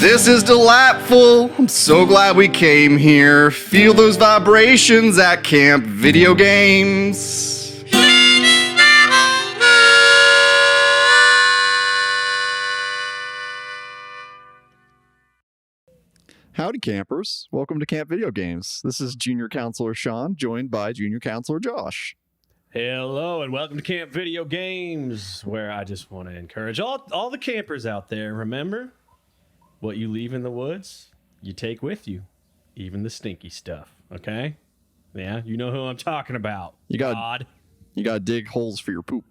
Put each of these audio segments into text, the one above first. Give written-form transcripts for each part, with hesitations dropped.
This is delightful. I'm so glad we came here. Feel those vibrations at Camp Video Games. Howdy, campers. Welcome to Camp Video Games. This is Junior Counselor Sean, joined by Junior Counselor Josh. Hello, and welcome to Camp Video Games, where I just want to encourage all the campers out there. Remember, what you leave in the woods, you take with you, even the stinky stuff, okay? Yeah, you know who I'm talking about. You gotta dig holes for your poop.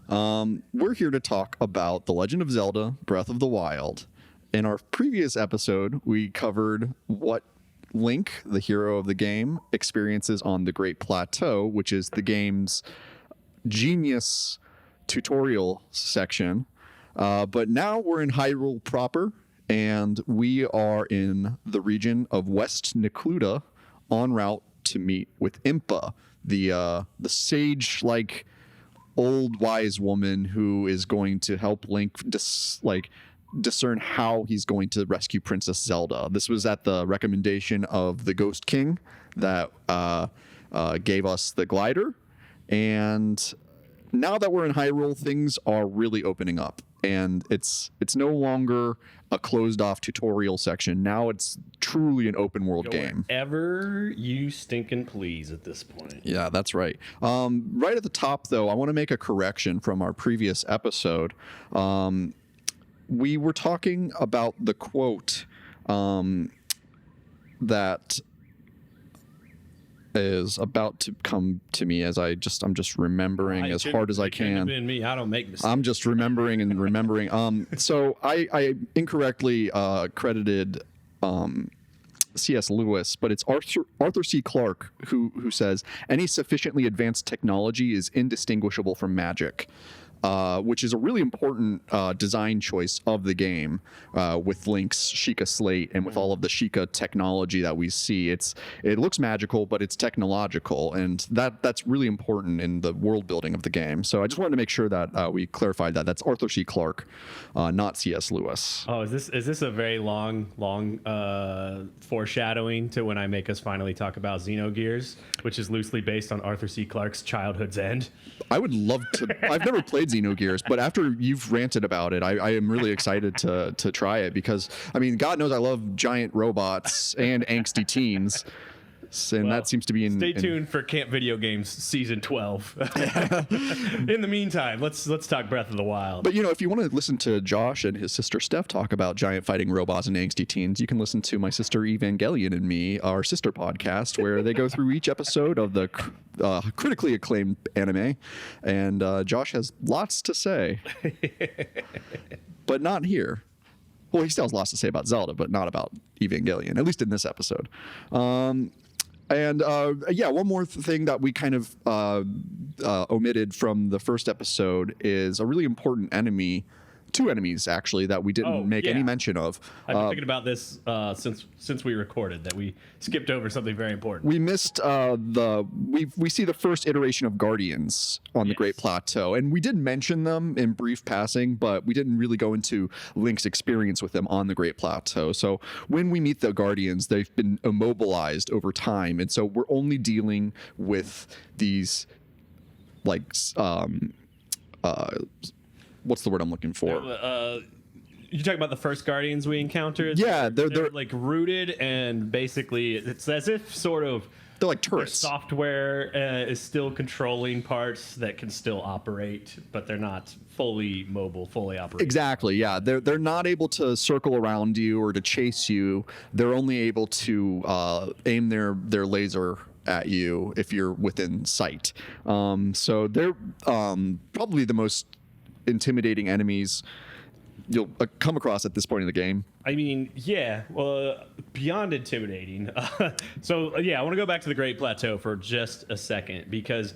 We're here to talk about The Legend of Zelda: Breath of the Wild. In our previous episode, we covered what Link, the hero of the game, experiences on the Great Plateau, which is the game's genius tutorial section. But now we're in Hyrule proper, and we are in the region of West Necluda, en route to meet with Impa, the sage-like old wise woman who is going to help Link discern how he's going to rescue Princess Zelda. This was at the recommendation of the Ghost King that gave us the glider. And now that we're in Hyrule, things are really opening up. And it's no longer a closed-off tutorial section. Now it's truly an open-world game. Wherever you stinking please at this point. Yeah, that's right. Right at the top, though, I want to make a correction from our previous episode. We were talking about the quote that is about to come to me as I'm just remembering as hard as I can. Me. I don't make mistakes. I'm just remembering and remembering. So I incorrectly credited C.S. Lewis, but it's Arthur C. Clarke who says any sufficiently advanced technology is indistinguishable from magic. Which is a really important design choice of the game with Link's Sheikah Slate and with all of the Sheikah technology that we see. It looks magical, but it's technological, and that's really important in the world building of the game. So I just wanted to make sure that we clarified that. That's Arthur C. Clarke, not C.S. Lewis. Oh, is this a very long foreshadowing to when I make us finally talk about Xenogears, which is loosely based on Arthur C. Clarke's Childhood's End? I would love to. I've never played Xenogears, but after you've ranted about it, I am really excited to try it because, I mean, God knows I love giant robots and angsty teens. And that seems to be in... Stay tuned for Camp Video Games Season 12. In the meantime, let's talk Breath of the Wild. But, if you want to listen to Josh and his sister Steph talk about giant fighting robots and angsty teens, you can listen to my sister Evangelion and me, our sister podcast, where they go through each episode of the critically acclaimed anime. And Josh has lots to say. But not here. Well, he still has lots to say about Zelda, but not about Evangelion, at least in this episode. And one more thing that we kind of omitted from the first episode is a really important enemy, two enemies actually, that we didn't make any mention of. I've been thinking about this since we recorded, that we skipped over something very important. We missed we see the first iteration of Guardians on the Great Plateau, and we did mention them in brief passing, but we didn't really go into Link's experience with them on the Great Plateau. So when we meet the Guardians, they've been immobilized over time, and so we're only dealing with these what's the word I'm looking for? You talking about the first Guardians we encountered? Yeah, they're like rooted, and basically it's as if sort of they're like turrets. Software is still controlling parts that can still operate, but they're not fully mobile, fully operating. Exactly. Yeah, they're not able to circle around you or to chase you. They're only able to aim their laser at you if you're within sight. So they're probably the most intimidating enemies you'll come across at this point in the game. I mean, yeah, well, beyond intimidating. I want to go back to the Great Plateau for just a second, because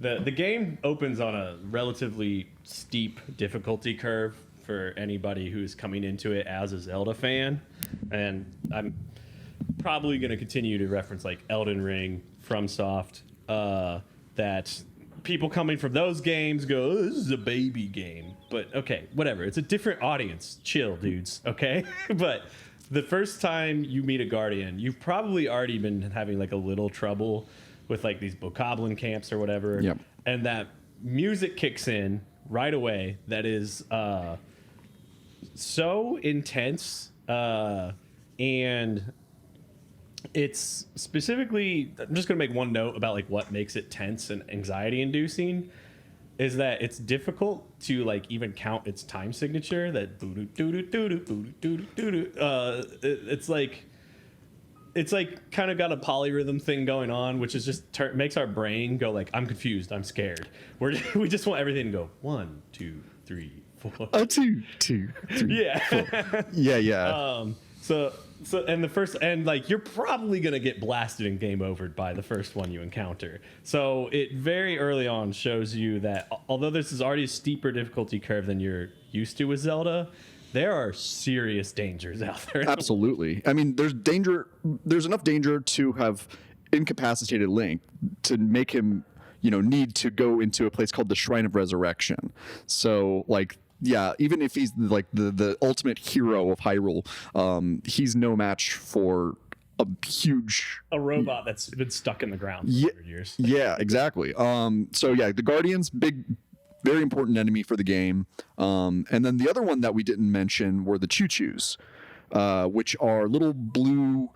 the game opens on a relatively steep difficulty curve for anybody who's coming into it as a Zelda fan. And I'm probably going to continue to reference like Elden Ring, FromSoft, that people coming from those games go, oh, this is a baby game. but okay, whatever. It's a different audience. Chill, dudes. Okay, but the first time you meet a guardian, you've probably already been having like a little trouble with like these bokoblin camps or whatever. Yep. And that music kicks in right away. That is so intense, and it's specifically. I'm just gonna make one note about like what makes it tense and anxiety inducing. Is that it's difficult to like even count its time signature. That it's like kind of got a polyrhythm thing going on, which is just makes our brain go like, I'm confused, I'm scared. We just want everything to go 1, 2, 3, 4. 2, 2, 3. Yeah. 4. Yeah. So and the first, and like you're probably gonna get blasted and game overed by the first one you encounter. So it very early on shows you that although this is already a steeper difficulty curve than you're used to with Zelda, there are serious dangers out there. Absolutely. I mean, there's enough danger to have incapacitated Link to make him, need to go into a place called the Shrine of Resurrection. So like, yeah, even if he's like the ultimate hero of Hyrule, he's no match for a robot that's been stuck in the ground for 100 years. Yeah, exactly. So yeah, the Guardians, very important enemy for the game. And then the other one that we didn't mention were the Choo-Choos, which are little blue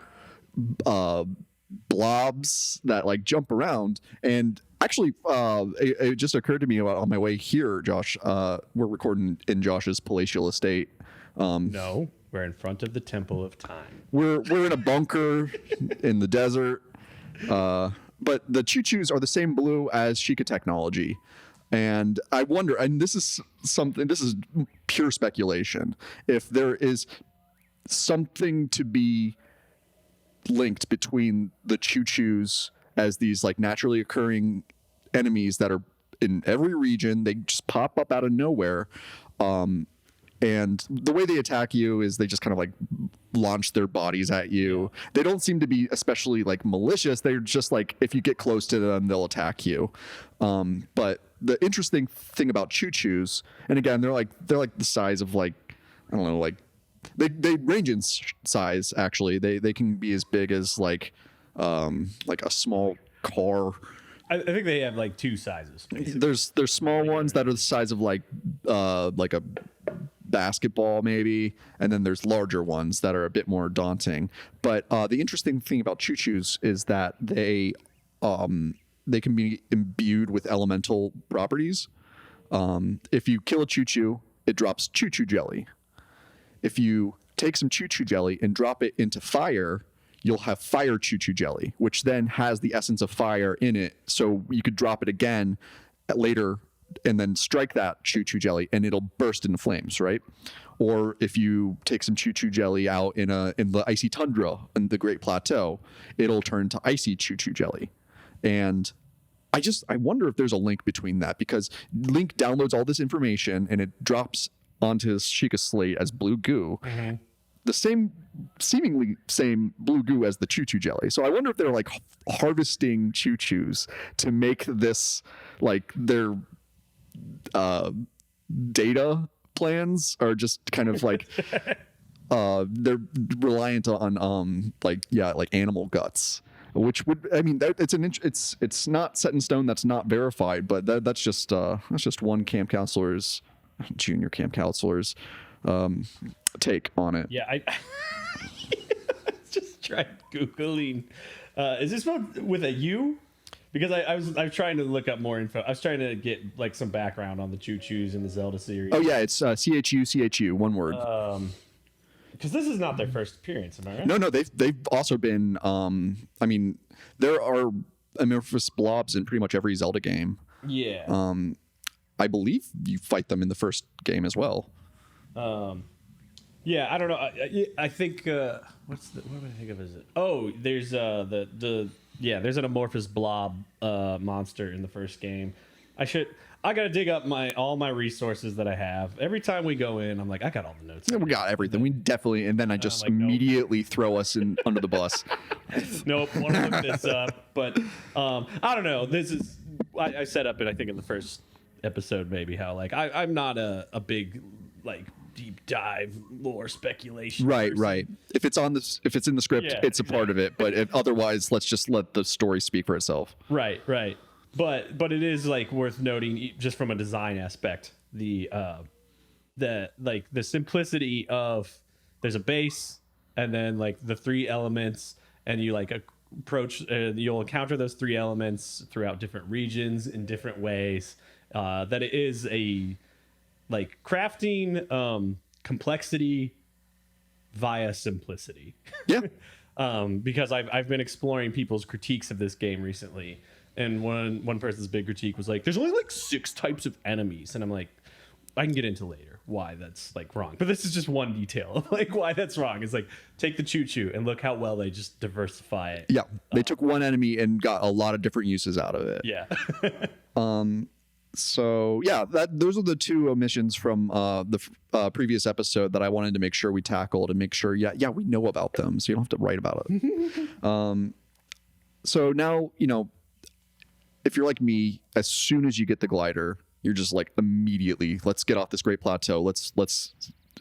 blobs that like jump around. And actually, it just occurred to me on my way here, Josh. We're recording in Josh's palatial estate. No, we're in front of the Temple of Time. We're in a bunker in the desert. But the Choo-Choos are the same blue as Sheikah technology. And I wonder, and this is pure speculation, if there is something to be linked between the Choo-Choos as these like naturally occurring enemies that are in every region. They just pop up out of nowhere. And the way they attack you is they just kind of like launch their bodies at you. They don't seem to be especially like malicious. They're just like, if you get close to them, they'll attack you. But the interesting thing about Choo-Choos, and again, they're like the size of like, I don't know, like they range in size. Actually, they can be as big as like a small car. I think they have like two sizes. Basically. There's small ones that are the size of like a basketball maybe, and then there's larger ones that are a bit more daunting. But the interesting thing about Choo-Choos is that they can be imbued with elemental properties. If you kill a Choo-Choo, it drops Choo-Choo jelly. If you take some Choo-Choo jelly and drop it into fire, you'll have fire Choo-Choo jelly, which then has the essence of fire in it. So you could drop it again later and then strike that Choo-Choo jelly and it'll burst into flames, right? Or if you take some Choo-Choo jelly out in the icy tundra in the Great Plateau, it'll turn to icy Choo-Choo jelly. And I wonder if there's a link between that, because Link downloads all this information and it drops onto his Sheikah slate as blue goo. Mm-hmm. The seemingly same blue goo as the Choo-Choo jelly. So I wonder if they're like harvesting Choo-Choos to make this like their data plans are just kind of like they're reliant on like animal guts, which would, I mean, it's not set in stone. That's not verified, but that's just one camp counselor's, junior camp counselor's take on it. Yeah, I just tried Googling. Is this spelled with a U? Because I was trying to look up more info. I was trying to get like some background on the Choo-Choos in the Zelda series. Oh yeah, it's CHU, one word. Because this is not their first appearance, am I right? No, they've also been. I mean, there are amorphous blobs in pretty much every Zelda game. Yeah. I believe you fight them in the first game as well. Yeah, I don't know. I think what do I think of as it? Oh, there's there's an amorphous blob monster in the first game. I gotta dig up all my resources that I have. Every time we go in, I'm like, I got all the notes. Yeah, we got everything. We definitely, and then I just immediately throw us in under the bus. Nope, want to look this up, but I don't know. This is I set up it. I think in the first episode maybe how like I'm not a big like deep dive lore speculation Right, person. right. If it's in the script, Yeah, it's a part of it. But if otherwise, let's just let the story speak for itself. Right. But it is like worth noting just from a design aspect, the simplicity of there's a base and then like the three elements, and you like approach you'll encounter those three elements throughout different regions in different ways. That it is a like crafting complexity via simplicity. Yeah. Because I've been exploring people's critiques of this game recently, and one person's big critique was like, "There's only like 6 types of enemies," and I'm like, I can get into later why that's like wrong, but this is just one detail of like why that's wrong. It's like take the choo-choo and look how well they just diversify it. Yeah. They took one enemy and got a lot of different uses out of it. Yeah. So yeah, those are the 2 omissions from the previous episode that I wanted to make sure we tackled and make sure, we know about them, so you don't have to write about it. So now, if you're like me, as soon as you get the glider, you're just like immediately, let's get off this great plateau. Let's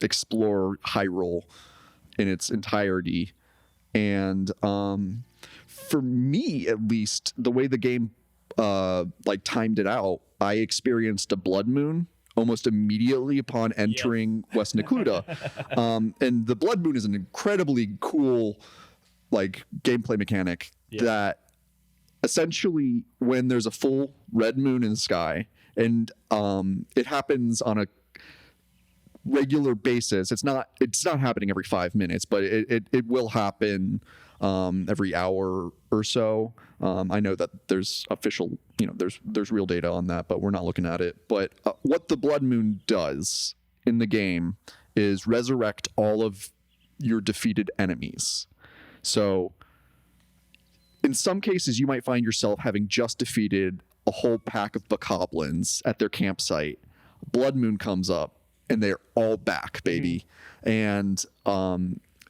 explore Hyrule in its entirety. And for me, at least, the way the game like timed it out, I experienced a blood moon almost immediately upon entering West Necluda. And the blood moon is an incredibly cool like gameplay mechanic that essentially when there's a full red moon in the sky and it happens on a regular basis, it's not happening every 5 minutes, but it will happen every hour or so. I know that there's official, there's real data on that, but we're not looking at it. But what the blood moon does in the game is resurrect all of your defeated enemies. So in some cases, you might find yourself having just defeated a whole pack of bokoblins at their campsite. Blood moon comes up and they're all back, baby. And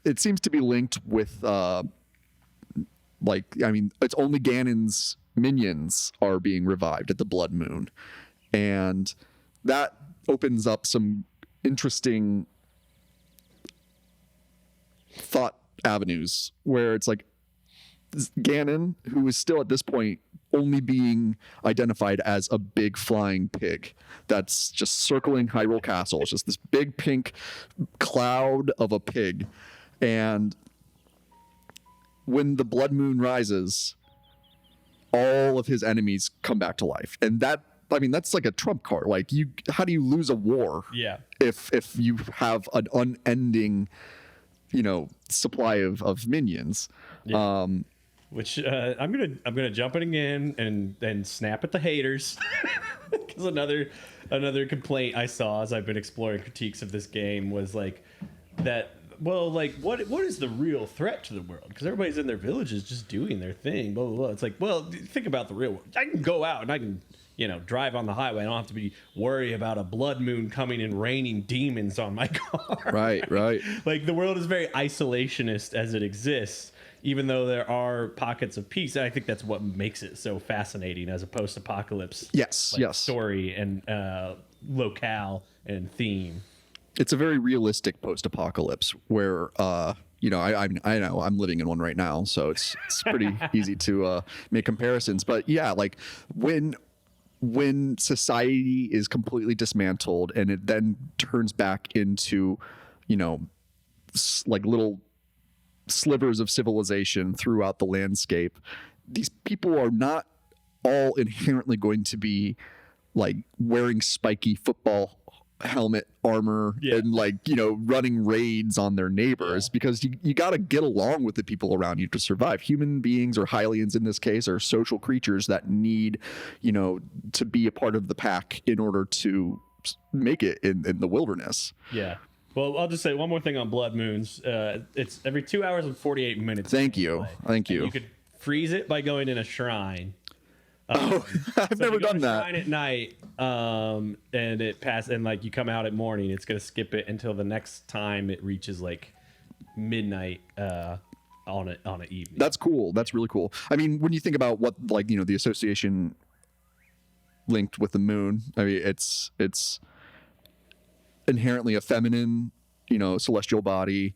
it seems to be linked with it's only Ganon's minions are being revived at the blood moon, and that opens up some interesting thought avenues where it's like Ganon, who is still at this point only being identified as a big flying pig that's just circling Hyrule Castle. It's just this big pink cloud of a pig. And when the blood moon rises, all of his enemies come back to life. And that's like a trump card. Like how do you lose a war? Yeah. If you have an unending, supply of minions. Yeah. Which I'm gonna jump in again and snap at the haters, because another complaint I saw as I've been exploring critiques of this game was like that. Well, like what is the real threat to the world? Because everybody's in their villages just doing their thing. Blah blah blah. It's like, well, think about the real world. I can go out and I can drive on the highway. I don't have to be worried about a blood moon coming and raining demons on my car. Right. Like the world is very isolationist as it exists, even though there are pockets of peace. And I think that's what makes it so fascinating as a post-apocalypse yes story and locale and theme. It's a very realistic post-apocalypse where I know I'm living in one right now, so it's pretty easy to make comparisons. But yeah, like when society is completely dismantled and it then turns back into like little slivers of civilization throughout the landscape, these people are not all inherently going to be like wearing spiky football helmet armor and running raids on their neighbors, because you got to get along with the people around you to survive. Human beings, or Hylians in this case, are social creatures that need to be a part of the pack in order to make it in the wilderness. Yeah. Well, I'll just say one more thing on blood moons. It's every 2 hours and 48 minutes. Thank you. And you could freeze it by going in a shrine. I've never done that. Shrine at night, and it pass, and like you come out at morning, it's gonna skip it until the next time it reaches like midnight on an evening. That's cool. That's really cool. I mean, when you think about what the association linked with the moon. I mean, it's inherently a feminine, celestial body.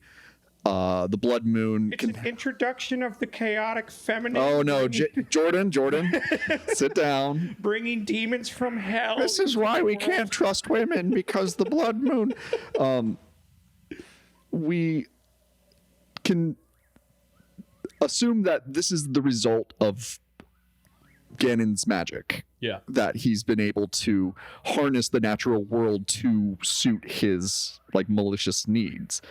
The blood moon. It's an introduction of the chaotic feminine. Oh no, Jordan, sit down. Bringing demons from hell. This is why we can't trust women, because the blood moon. We can assume that this is the result of Ganon's magic. Yeah. That he's been able to harness the natural world to suit his malicious needs.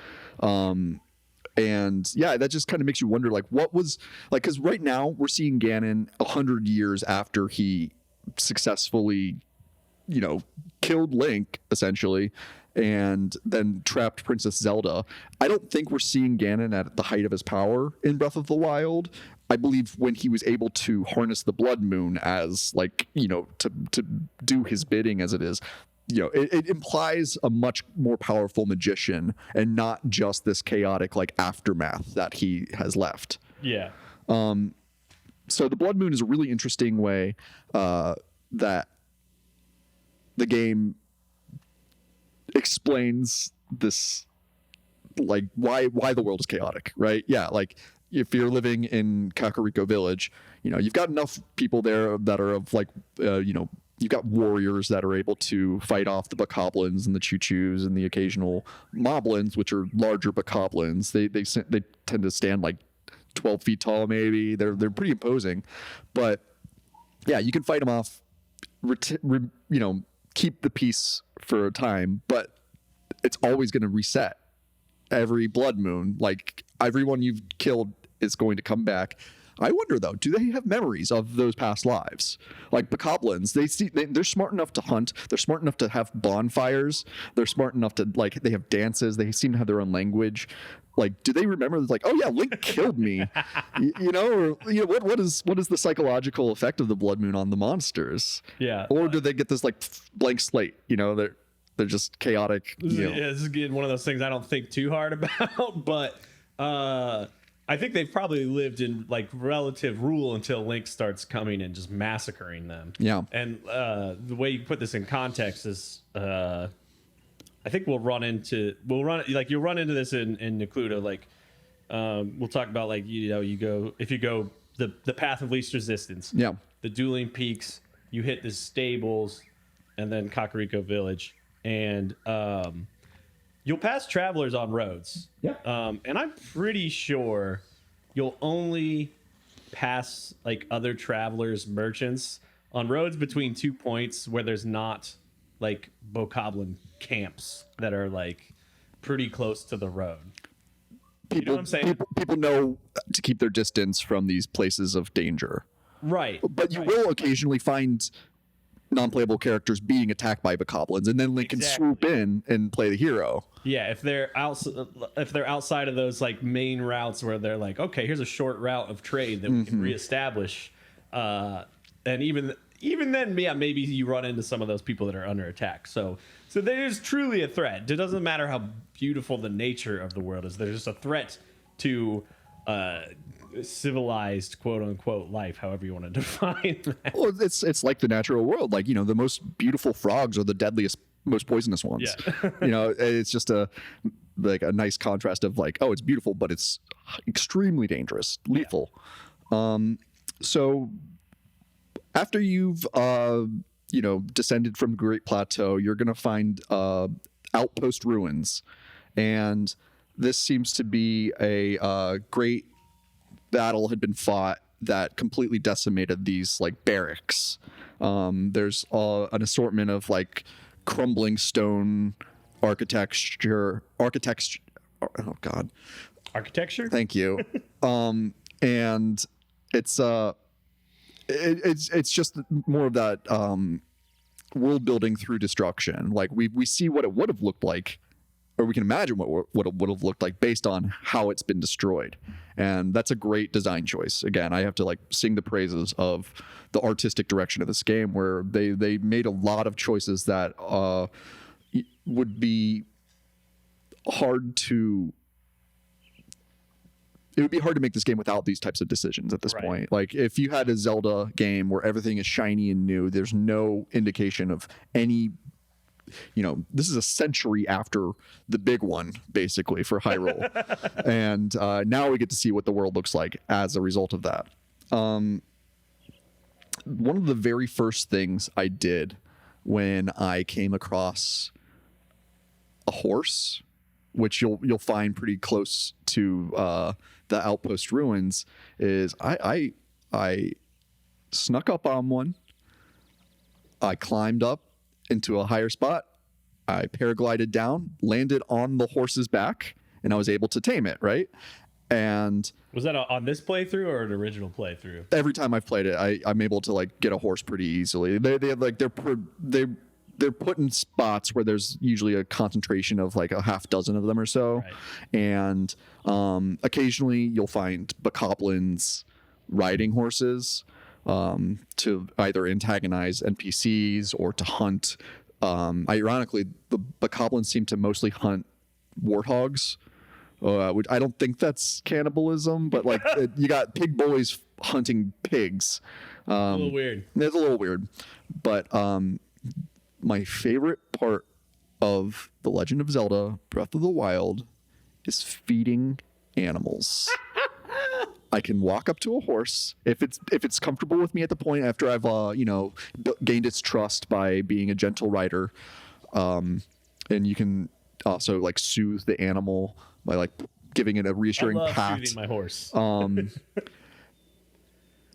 And yeah, that just kind of makes you wonder, what was because right now we're seeing Ganon 100 years after he successfully, killed Link essentially, and then trapped Princess Zelda. I don't think we're seeing Ganon at the height of his power in Breath of the Wild. I believe when he was able to harness the blood moon as to do his bidding as it is, it implies a much more powerful magician and not just this chaotic aftermath that he has left. Yeah. So the blood moon is a really interesting way that the game explains this, why the world is chaotic, right? Yeah, if you're living in Kakariko village, you've got enough people there that are of you've got warriors that are able to fight off the bokoblins and the choo-choos and the occasional moblins, which are larger bokoblins. They tend to stand 12 feet tall, maybe. They're pretty imposing, but yeah, you can fight them off. Keep the peace for a time, but it's always going to reset every blood moon. Everyone you've killed is going to come back. I wonder though, do they have memories of those past lives? Bokoblins, they're smart enough to hunt. They're smart enough to have bonfires. They're smart enough to they have dances. They seem to have their own language. Do they remember oh yeah, Link killed me? What is the psychological effect of the blood moon on the monsters? Yeah. Or do they get this blank slate? They're just chaotic. Yeah, this is getting one of those things I don't think too hard about, but I think they've probably lived in relative rule until Link starts coming and just massacring them. Yeah. And the way you put this in context is, I think you'll run into this in Necluda. We'll talk about you go the path of least resistance. Yeah. The dueling peaks. You hit the stables, and then Kakariko Village, and you'll pass travelers on roads. Yeah. And I'm pretty sure you'll only pass other travelers, merchants on roads between 2 points where there's not bokoblin camps that are pretty close to the road. You know what I'm saying? People know to keep their distance from these places of danger. Right. But you will occasionally find non-playable characters being attacked by bokoblins, and then Link can swoop in and play the hero. Yeah, if they're outside of those main routes where they're okay, here's a short route of trade that we can reestablish, and even then, yeah, maybe you run into some of those people that are under attack. So there's truly a threat. It doesn't matter how beautiful the nature of the world is. There's just a threat to civilized quote unquote life, however you want to define that. Well, it's like the natural world. The most beautiful frogs are the deadliest, most poisonous ones. Yeah. It's just a nice contrast of oh, it's beautiful, but it's extremely dangerous, lethal. Yeah. So after you've descended from the Great Plateau, you're going to find outpost ruins, and this seems to be a great battle had been fought that completely decimated these barracks. There's an assortment of crumbling stone architecture. Oh God, architecture. Thank you. And it's just more of that world building through destruction. We see what it would have looked like, or we can imagine what it would have looked like based on how it's been destroyed. And that's a great design choice. Again, I have to sing the praises of the artistic direction of this game, where they made a lot of choices that would be hard to it would be hard to make this game without these types of decisions at this point. Like if you had a Zelda game where everything is shiny and new, there's no indication of any, this is a century after the big one, basically, for Hyrule. And now we get to see what the world looks like as a result of that. One of the very first things I did when I came across a horse, which you'll find pretty close to the outpost ruins, is I snuck up on one. I climbed up into a higher spot. I paraglided down, landed on the horse's back, and I was able to tame it, right? And was that on this playthrough or an original playthrough? Every time I've played it, I'm able to like get a horse pretty easily. They have like they're put in spots where there's usually a concentration of like a half dozen of them or so, right. And occasionally you'll find bokoblins riding horses to either antagonize NPCs or to hunt. Ironically, the bokoblins seem to mostly hunt warthogs. Which I don't think that's cannibalism, but like you got pig boys hunting pigs. A little weird. It's a little weird, but my favorite part of The Legend of Zelda: Breath of the Wild is feeding animals. I can walk up to a horse if it's comfortable with me at the point after I've gained its trust by being a gentle rider, and you can also like soothe the animal by like giving it a reassuring pat. Soothing my horse.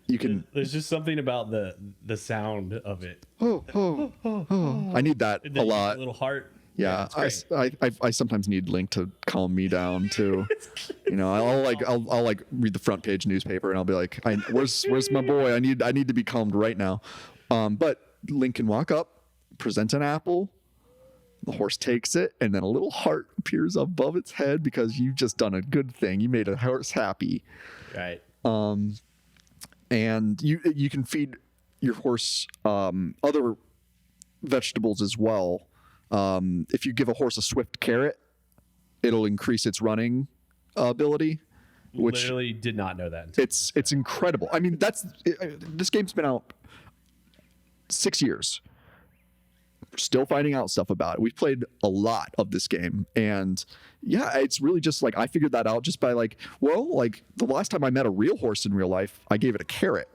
You can. There's just something about the sound of it. I need that a lot. Little heart. Yeah, I sometimes need Link to calm me down too. I'll like read the front page newspaper and I'll be like, where's my boy? I need to be calmed right now. But Link can walk up, present an apple. The horse takes it, and then a little heart appears above its head because you've just done a good thing. You made a horse happy. Right. And you can feed your horse other vegetables as well. If you give a horse a swift carrot, it'll increase its running ability. Which literally did not know that. It's incredible. I mean, this game's been out 6 years. We're still finding out stuff about it. We've played a lot of this game, and yeah, it's really just like I figured that out just by like the last time I met a real horse in real life, I gave it a carrot.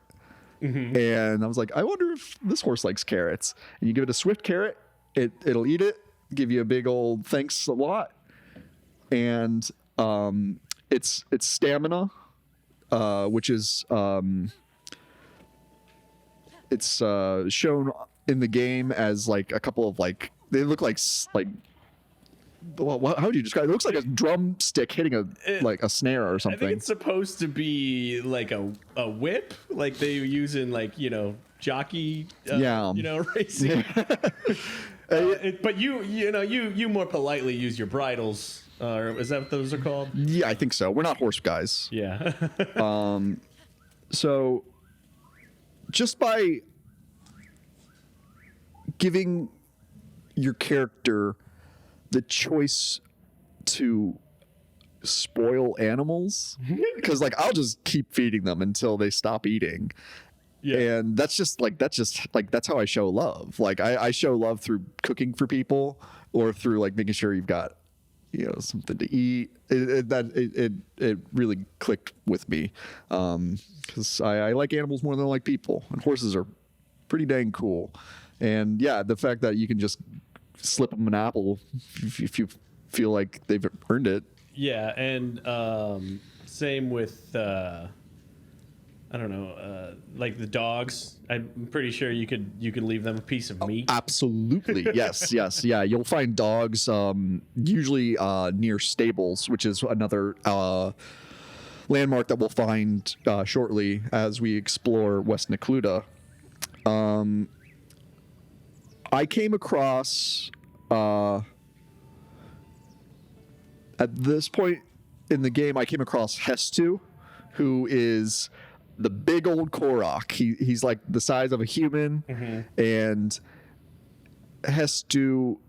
Mm-hmm. And I was like, I wonder if this horse likes carrots. And you give it a swift carrot, it'll eat it, give you a big old thanks a lot, and its stamina, which is it's shown in the game as like a couple of like they look like well, how do you describe it? It looks like a drumstick hitting a snare or something. I think it's supposed to be like a whip, like they use in like jockey racing. Yeah. But you more politely use your bridles. Is that what those are called? Yeah, I think so. We're not horse guys. Yeah. So just by giving your character the choice to spoil animals, because like I'll just keep feeding them until they stop eating. Yeah. And that's how I show love. Like I show love through cooking for people or through like making sure you've got something to eat. It really clicked with me because I like animals more than I like people, and horses are pretty dang cool. And yeah, the fact that you can just slip them an apple if you feel like they've earned it. Yeah, and same with like the dogs. I'm pretty sure you could leave them a piece of meat. Absolutely, yes. Yeah. You'll find dogs usually near stables, which is another landmark that we'll find shortly as we explore West Necluda. I came across at this point in the game, I came across Hestu, who is the big old Korok. He's like the size of a human, mm-hmm. And Hestu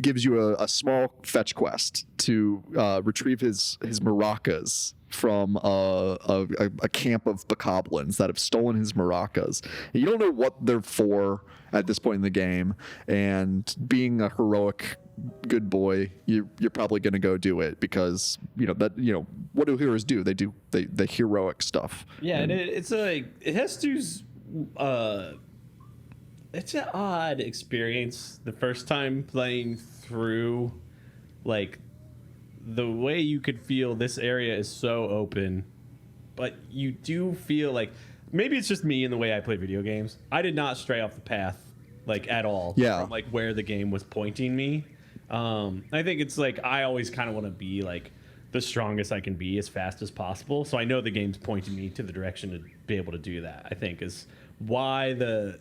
gives you a small fetch quest to retrieve his maracas from a camp of bokoblins that have stolen his maracas. And you don't know what they're for at this point in the game, and being a heroic good boy, you're probably going to go do it because what do heroes do? They do the heroic stuff. Yeah, and it has to. It's an odd experience the first time playing through, like, the way you could feel this area is so open, but you do feel like maybe it's just me and the way I play video games. I did not stray off the path like at all. Yeah. From like where the game was pointing me. I think it's like I always kind of want to be like the strongest I can be as fast as possible. So I know the game's pointing me to the direction to be able to do that. I think is why the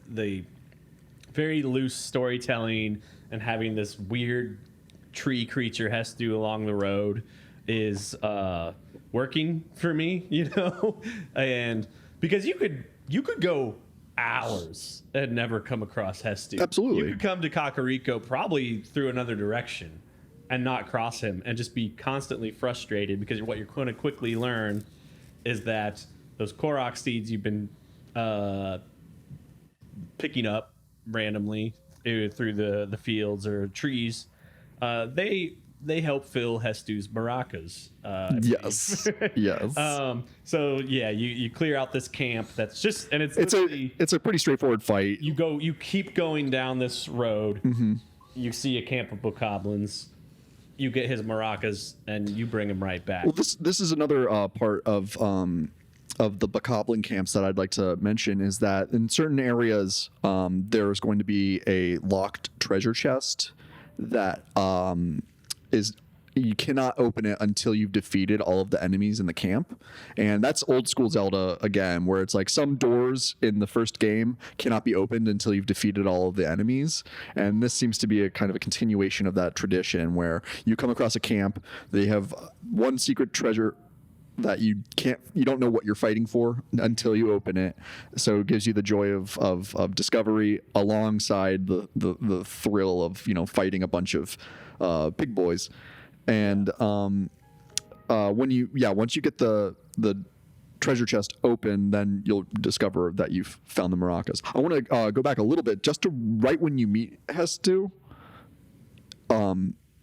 very loose storytelling and having this weird tree creature Hestu along the road is working for me, and because you could go hours and never come across Hestu. Absolutely. You could come to Kakariko probably through another direction and not cross him and just be constantly frustrated because what you're going to quickly learn is that those Korok seeds you've been picking up randomly through the fields or trees, they help fill Hestu's maracas. Yes. Yes. So yeah, you clear out this camp that's just, and it's a pretty straightforward fight. You keep going down this road. Mm-hmm. You see a camp of bokoblins. You get his maracas and you bring him right back. Well, this is another part of the bokoblin camps that I'd like to mention is that in certain areas there's going to be a locked treasure chest that you cannot open it until you've defeated all of the enemies in the camp. And that's old school Zelda again, where it's like some doors in the first game cannot be opened until you've defeated all of the enemies. And this seems to be a kind of a continuation of that tradition where you come across a camp, they have one secret treasure that you don't know what you're fighting for until you open it. So it gives you the joy of discovery alongside the thrill of fighting a bunch of big boys. And once you get the treasure chest open, then you'll discover that you've found the maracas. I want to go back a little bit just to right when you meet Hestu.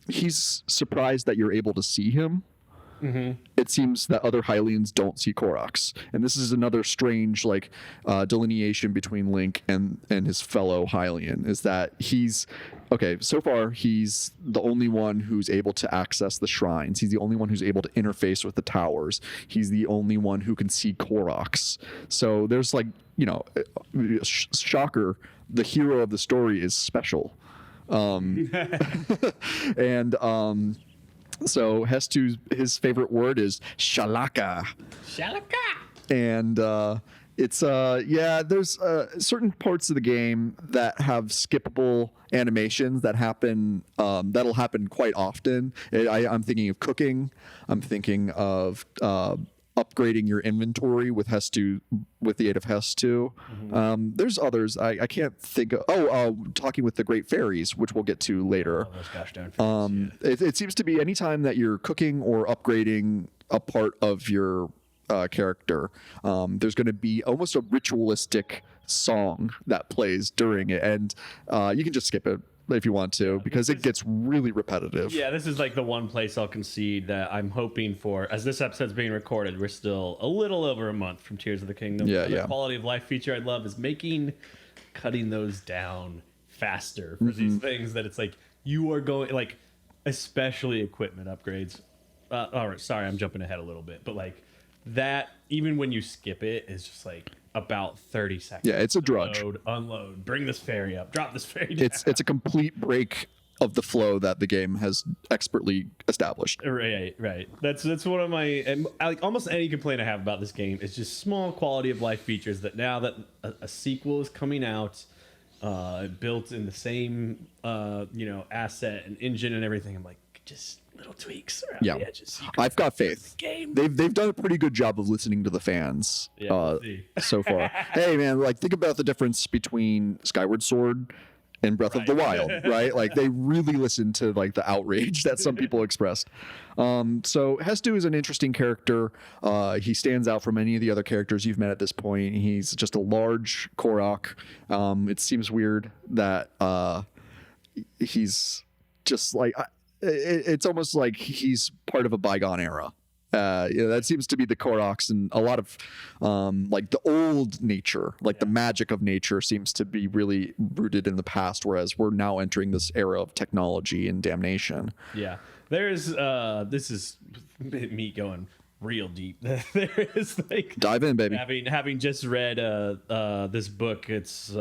He's surprised that you're able to see him. Mm-hmm. It seems that other Hylians don't see Koroks, and this is another strange delineation between Link and his fellow Hylian. Is that so far he's the only one who's able to access the shrines. He's the only one who's able to interface with the towers. He's the only one who can see Koroks. So there's shocker, the hero of the story is special, and so his favorite word is shalaka. Shalaka. And there's certain parts of the game that have skippable animations that happen. That'll happen quite often. I'm thinking of cooking. I'm thinking of upgrading your inventory with the aid of Hestu. Mm-hmm. There's others I can't think of. Talking with the great fairies, which we'll get to later. Oh, those gosh darn fairies, it seems to be anytime that you're cooking or upgrading a part of your character, there's going to be almost a ritualistic song that plays during it, and you can just skip it if you want to, because it gets really repetitive. Yeah, this is like the one place I'll concede that I'm hoping for. As this episode's being recorded, we're still a little over a month from Tears of the Kingdom. The quality of life feature I'd love is cutting those down faster for these things that it's like you are going, like, especially equipment upgrades. All right, sorry, I'm jumping ahead a little bit, but like that, even when you skip it, is just like about 30 seconds. Yeah, it's a drudge. Load, unload, bring this ferry up, drop this ferry down. It's a complete break of the flow that the game has expertly established. Right. That's one of my, and like almost any complaint I have about this game is just small quality of life features that now that a sequel is coming out, built in the same asset and engine and everything, I'm like, just little tweaks around the edges. I've got faith. They've done a pretty good job of listening to the fans so far. Hey man, like think about the difference between Skyward Sword in Breath of the Wild, right? Like they really listened to like the outrage that some people expressed. So Hestu is an interesting character. He stands out from any of the other characters you've met at this point. He's just a large Korok. It seems weird that he's just like it's almost like he's part of a bygone era. That seems to be the Koroks, and a lot of like the old nature, like the magic of nature seems to be really rooted in the past, whereas we're now entering this era of technology and damnation. Yeah. There's this is me going real deep. There is like Dive in, baby. Having just read this book, it's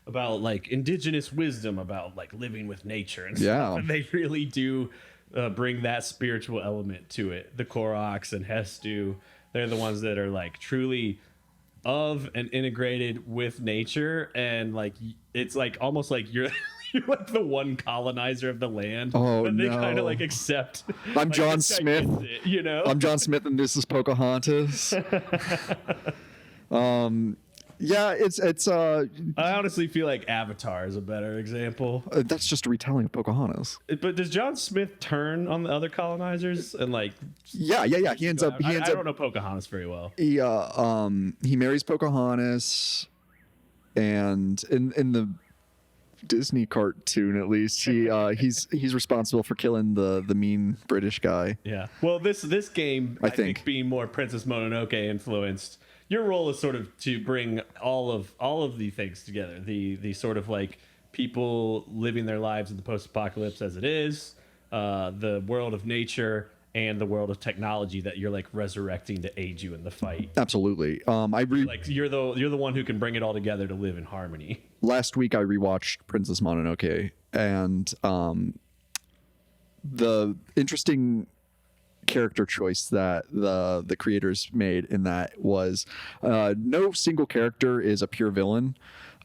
about like indigenous wisdom about like living with nature and stuff. And they really do bring that spiritual element to it. The Koroks and Hestu, they're the ones that are like truly of and integrated with nature, and like it's like almost like you're like the one colonizer of the land. But they kind of like accept. I'm like, John Smith. You know, I'm John Smith, and this is Pocahontas. Yeah, it's. I honestly feel like Avatar is a better example. That's just a retelling of Pocahontas. But does John Smith turn on the other colonizers and like? Yeah. He ends up. I don't know Pocahontas very well. He marries Pocahontas, and in the Disney cartoon, at least, he's responsible for killing the mean British guy. Yeah. Well, this game, I think being more Princess Mononoke influenced. Your role is sort of to bring all of the things together. The sort of like people living their lives in the post-apocalypse as it is, the world of nature, and the world of technology that you're like resurrecting to aid you in the fight. Absolutely. Like you're the one who can bring it all together to live in harmony. Last week I rewatched Princess Mononoke, and the interesting character choice that the creators made in that was no single character is a pure villain.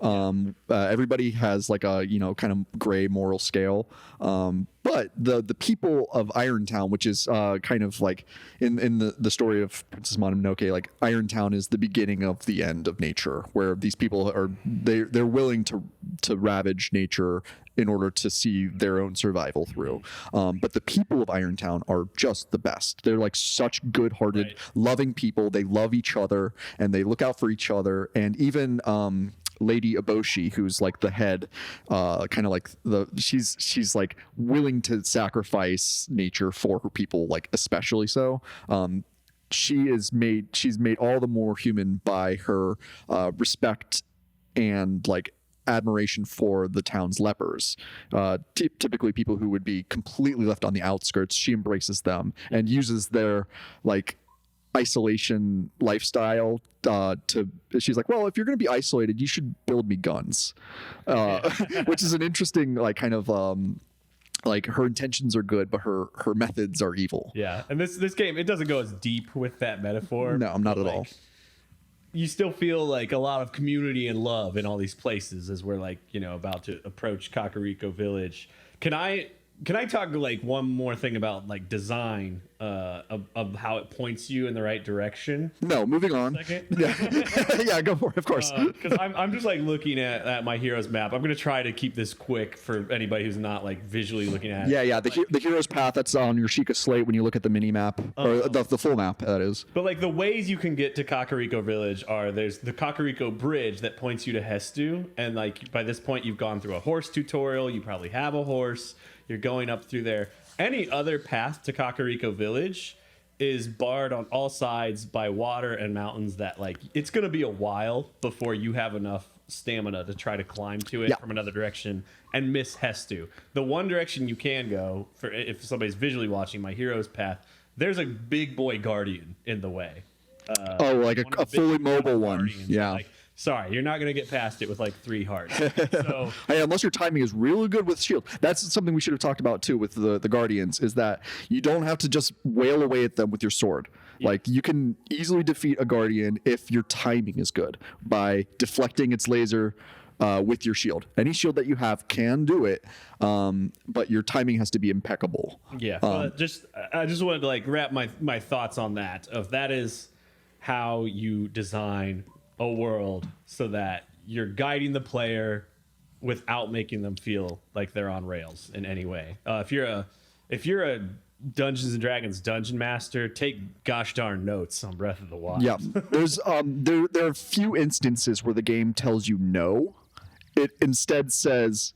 Everybody has like a kind of gray moral scale, but the people of Irontown, which is kind of like in the story of Princess Mononoke, like Irontown is the beginning of the end of nature, where these people are they're willing to ravage nature in order to see their own survival through. But the people of Irontown are just the best. They're like such good-hearted, loving people. They love each other and they look out for each other. And even Lady Eboshi, who's like the head, kind of like she's like willing to sacrifice nature for her people, like especially so. She's made all the more human by her respect and like admiration for the town's lepers, typically people who would be completely left on the outskirts. She embraces them and uses their like isolation lifestyle she's like, well, if you're going to be isolated, you should build me guns, which is an interesting like kind of like her intentions are good, but her methods are evil. Yeah, and this game, it doesn't go as deep with that metaphor. No, not at all. You still feel like a lot of community and love in all these places as we're like, about to approach Kakariko Village. Can I talk like one more thing about like design of how it points you in the right direction? No, moving on. Yeah, go for it, of course. Because I'm just like looking at my hero's map. I'm gonna try to keep this quick for anybody who's not like visually looking at it. Yeah. The hero's path, that's on your Sheikah slate when you look at the mini map, or the full map, that is. But like the ways you can get to Kakariko Village there's the Kakariko Bridge that points you to Hestu, and like by this point you've gone through a horse tutorial. You probably have a horse. You're going up through there. Any other path to Kakariko Village is barred on all sides by water and mountains that like it's going to be a while before you have enough stamina to try to climb to it from another direction and miss Hestu. The one direction you can go, for if somebody's visually watching my hero's path, there's a big boy guardian in the way. Like a fully mobile one. Yeah. Like, sorry, you're not going to get past it with like 3 hearts. So, hey, unless your timing is really good with shield. That's something we should have talked about too with the guardians, is that you don't have to just wail away at them with your sword. Yeah. Like you can easily defeat a guardian if your timing is good by deflecting its laser with your shield. Any shield that you have can do it, but your timing has to be impeccable. Yeah. I just wanted to like wrap my thoughts on that. That is how you design a world so that you're guiding the player without making them feel like they're on rails in any way. If you're a Dungeons and Dragons dungeon master, take gosh darn notes on Breath of the Wild. Yeah, there's there are a few instances where the game tells you no. It instead says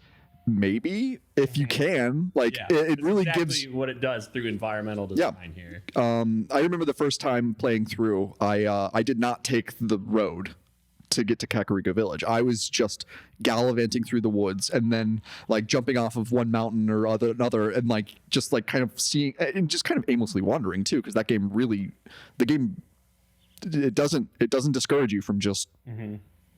maybe if you can. Like it really exactly gives what it does through environmental design here. I remember the first time playing through, I did not take the road to get to Kakariko Village. I was just gallivanting through the woods and then like jumping off of one mountain or another and like just like kind of seeing and just kind of aimlessly wandering too, because that game really it doesn't discourage you from just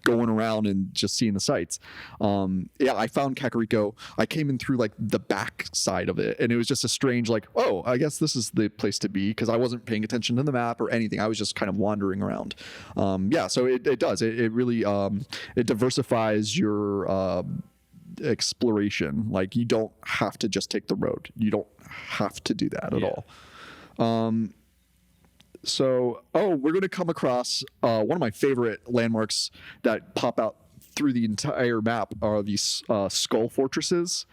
going around and just seeing the sights. I found Kakariko. I came in through like the back side of it, and it was just a strange like, oh, I guess this is the place to be, because I wasn't paying attention to the map or anything. I was just kind of wandering around. So it does. It really it diversifies your exploration. Like you don't have to just take the road. You don't have to do that at all. So, we're going to come across one of my favorite landmarks that pop out through the entire map are these skull fortresses,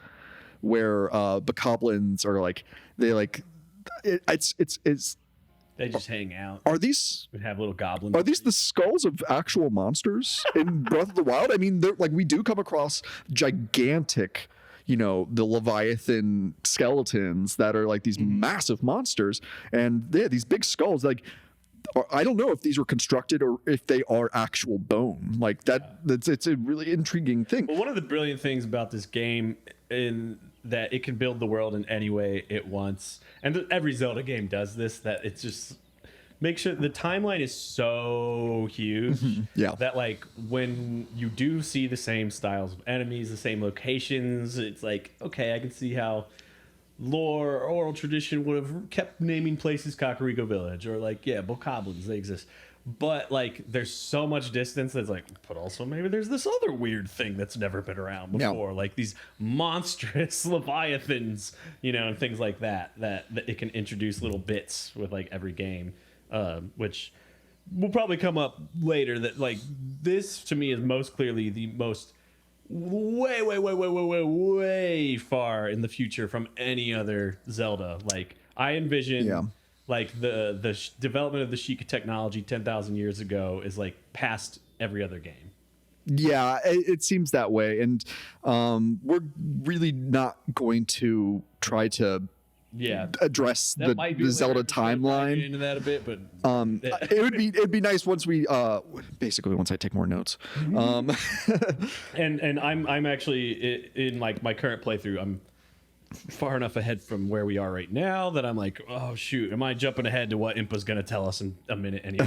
where bokoblins are like They just hang out. Are these We have little goblins. Are these the skulls of actual monsters in Breath of the Wild? I mean, they're like, we do come across gigantic, the Leviathan skeletons that are like these massive monsters, and they have these big skulls. Like, I don't know if these were constructed or if they are actual bone. Like it's a really intriguing thing. Well, one of the brilliant things about this game in that it can build the world in any way it wants, and every Zelda game does this. That it's just make sure the timeline is so huge that like when you do see the same styles of enemies, the same locations, it's like, okay, I can see how lore or oral tradition would have kept naming places Kakariko Village, or like, bokoblins, they exist. But like there's so much distance that's like, but also maybe there's this other weird thing that's never been around before, like these monstrous leviathans, and things like that it can introduce little bits with like every game. Which will probably come up later, that like this to me is most clearly the most way far in the future from any other Zelda. Like I envision like the development of the Sheikah technology 10,000 years ago is like past every other game. Yeah, it seems that way. And we're really not going to try to address the Zelda timeline into that a bit, but it'd be nice once we once I take more notes. And I'm actually in like my current playthrough, I'm far enough ahead from where we are right now that I'm like, oh shoot, am I jumping ahead to what Impa's gonna tell us in a minute anyway?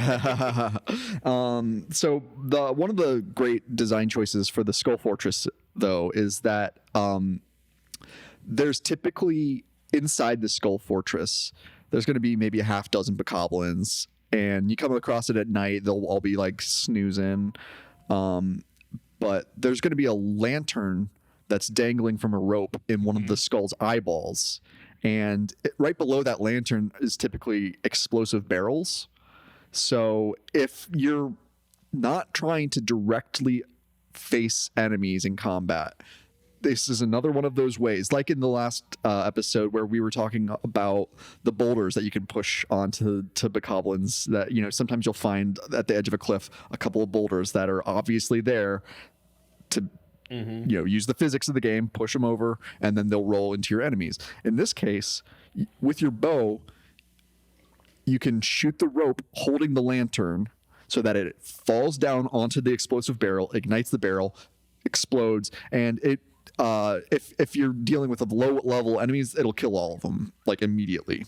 So one of the great design choices for the Skull Fortress though is that there's typically inside the Skull Fortress, there's going to be maybe a half dozen bokoblins, and you come across it at night, they'll all be like snoozing. But there's going to be a lantern that's dangling from a rope in one of the skull's eyeballs. And right below that lantern is typically explosive barrels. So if you're not trying to directly face enemies in combat, this is another one of those ways, like in the last episode where we were talking about the boulders that you can push onto bokoblins, that sometimes you'll find at the edge of a cliff a couple of boulders that are obviously there to use the physics of the game, push them over, and then they'll roll into your enemies. In this case, with your bow, you can shoot the rope holding the lantern so that it falls down onto the explosive barrel, ignites the barrel, explodes, and it if you're dealing with low level enemies, it'll kill all of them like immediately.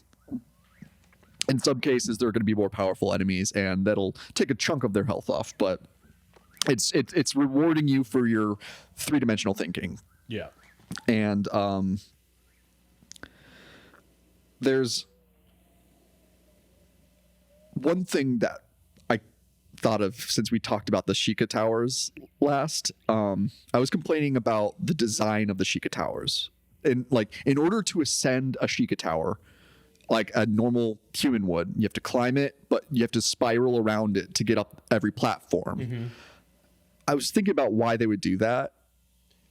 In some cases, there are going to be more powerful enemies, and that'll take a chunk of their health off. But it's rewarding you for your three-dimensional thinking. Yeah. And there's one thing that I thought of since we talked about the Sheikah Towers last. I was complaining about the design of the Sheikah Towers. And like, in order to ascend a Sheikah Tower, like a normal human would, you have to climb it, but you have to spiral around it to get up every platform. I was thinking about why they would do that.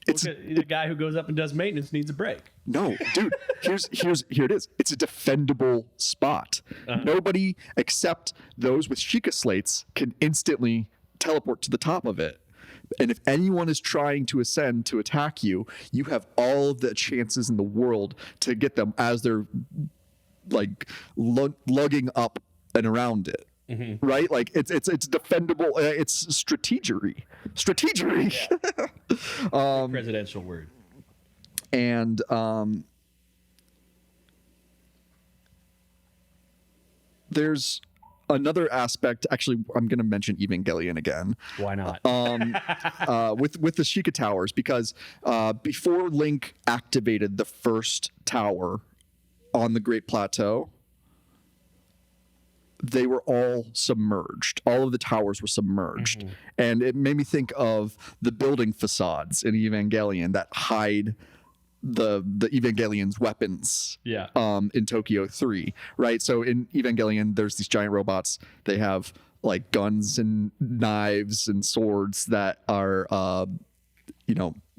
It's the guy who goes up and does maintenance needs a break. No, dude. Here it is. It's a defendable spot. Nobody except those with Sheikah slates can instantly teleport to the top of it. And if anyone is trying to ascend to attack you, you have all of the chances in the world to get them as they're like lugging up and around it. Right? Like it's defendable. It's strategery. Presidential word. And there's another aspect. Actually, I'm going to mention Evangelion again. Why not? With the Sheikah towers, because before Link activated the first tower on the Great Plateau, they were all submerged. All of the towers were submerged. And it made me think of the building facades in Evangelion that hide the Evangelion's weapons in Tokyo 3, right? So in Evangelion, there's these giant robots. They have like guns and knives and swords that are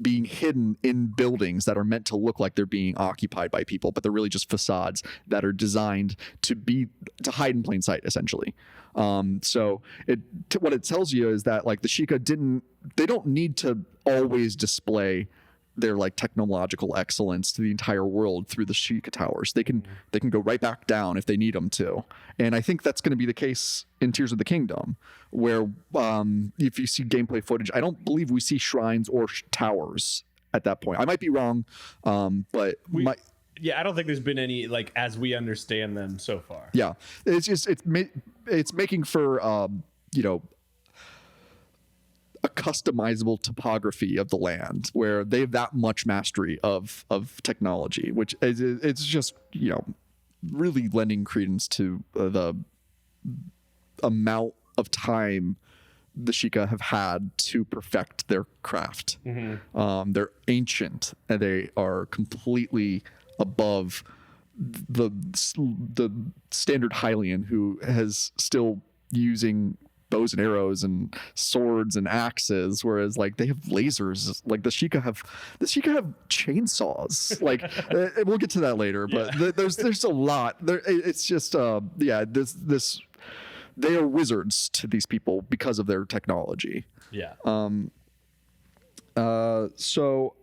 being hidden in buildings that are meant to look like they're being occupied by people, but they're really just facades that are designed to hide in plain sight, essentially. So what it tells you is that like the Sheikah they don't need to always display their like technological excellence to the entire world through the Sheikah towers. They can go right back down if they need them to. And I think that's going to be the case in Tears of the Kingdom, where if you see gameplay footage, I don't believe we see shrines or towers at that point. I might be wrong, but I don't think there's been any like as we understand them so far. Yeah, it's making for a customizable topography of the land where they have that much mastery of technology, which it's just really lending credence to the amount of time the Sheikah have had to perfect their craft. They're ancient and they are completely above the standard Hylian, who has still using bows and arrows and swords and axes, whereas like they have lasers. Like the Sheikah have chainsaws. Like we'll get to that later, but there's a lot there. It's just this they are wizards to these people because of their technology. So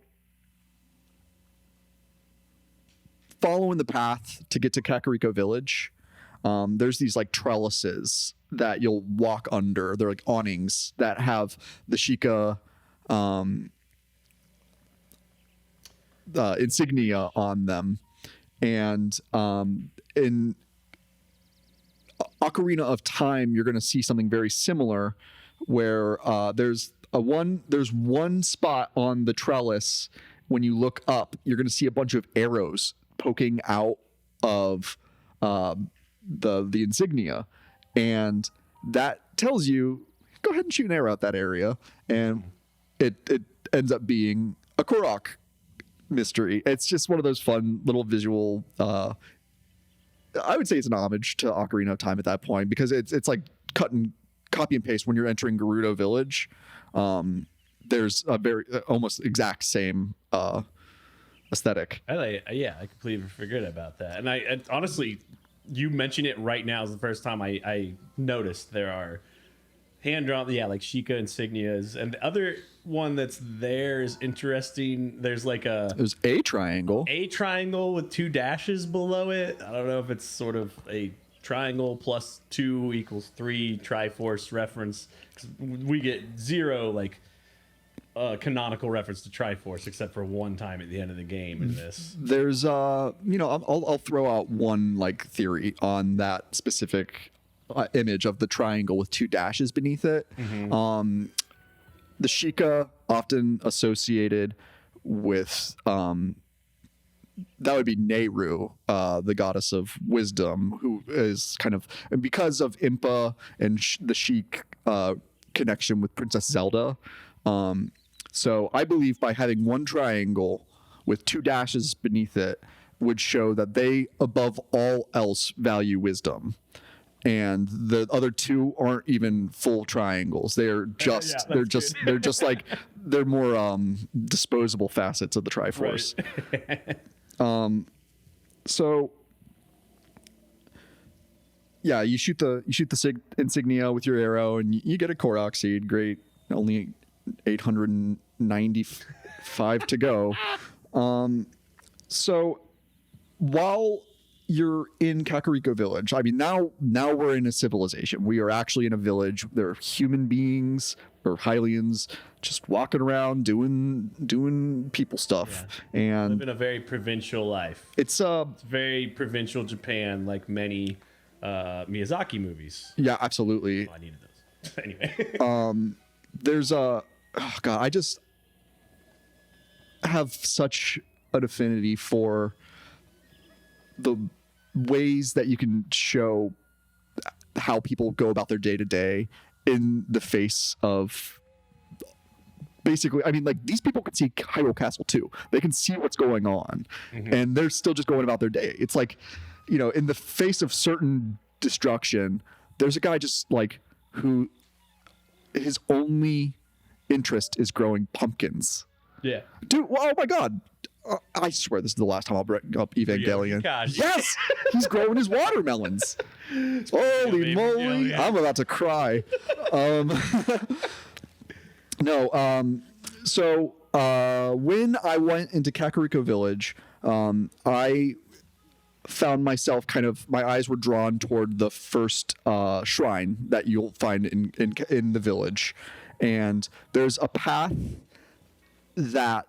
following the path to get to Kakariko Village, there's these like trellises that you'll walk under. They're like awnings that have the Sheikah insignia on them. And in Ocarina of Time, you're going to see something very similar, where there's one spot on the trellis. When you look up, you're going to see a bunch of arrows poking out of the insignia, and that tells you go ahead and shoot an arrow at that area, and it ends up being a Korok mystery. It's just one of those fun little visual. I would say it's an homage to Ocarina of Time at that point, because it's like copy and paste when you're entering Gerudo Village. There's a very almost exact same aesthetic. I completely forget about that. And I honestly, you mention it right now is the first time I noticed there are hand-drawn, like Sheikah insignias. And the other one that's there is interesting. There's a triangle with two dashes below it. I don't know if it's sort of a triangle plus 2 equals 3 Triforce reference. 'Cause we get zero canonical reference to Triforce except for one time at the end of the game in this. There's I'll throw out one theory on that specific image of the triangle with 2 dashes beneath it. The Sheikah often associated with that would be Nehru, the goddess of wisdom, who is and because of Impa and the Sheik connection with Princess Zelda. So I believe by having one triangle with 2 dashes beneath it would show that they, above all else, value wisdom. And the other 2 aren't even full triangles. They're just they're more disposable facets of the Triforce. Right. So yeah, you shoot the insignia with your arrow, and you get a Korok seed. Great, only 895 to go. So while you're in Kakariko Village, I mean, now we're in a civilization. We are actually in a village. There are human beings or Hylians just walking around doing people stuff, and Living a very provincial life. it's Very provincial Japan, like many Miyazaki movies. yeah, absolutely. Oh, I needed those. Anyway. There's oh God, I just have such an affinity for the ways that you can show how people go about their day to day in the face of basically, I mean, like, these people can see Hyrule Castle too. They can see what's going on, and they're still just going about their day. It's like, you know, in the face of certain destruction, there's a guy just like who his only interest is growing pumpkins. Yeah. Dude, oh my God. I swear this is the last time I'll bring up Evangelion. Gosh. Yes! He's growing his watermelons. Holy moly. I'm about to cry. So when I went into Kakariko Village, I found myself my eyes were drawn toward the first shrine that you'll find in the village. And there's a path that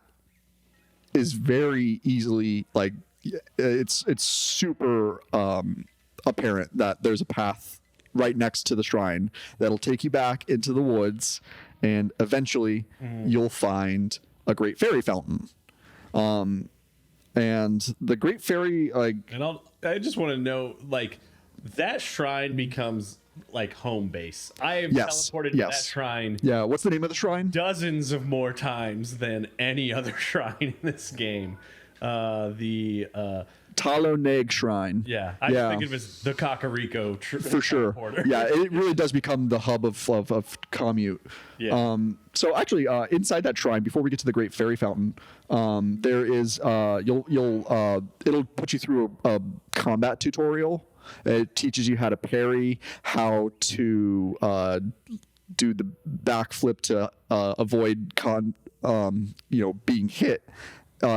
is very easily, like, it's super apparent that there's a path right next to the shrine that'll take you back into the woods, and eventually you'll find a great fairy fountain. And the great fairy, like, And I just want to know, like, that shrine becomes like home base. I have teleported to that shrine. Yeah, what's the name of the shrine? Dozens of more times than any other shrine in this game. The Talo Neg Shrine. Yeah, I think it was the Kakariko for sure. Yeah, it really does become the hub of commute. Yeah. So actually, inside that shrine, before we get to the Great Fairy Fountain, there is it'll put you through a combat tutorial. It teaches you how to parry, how to do the backflip to avoid being hit.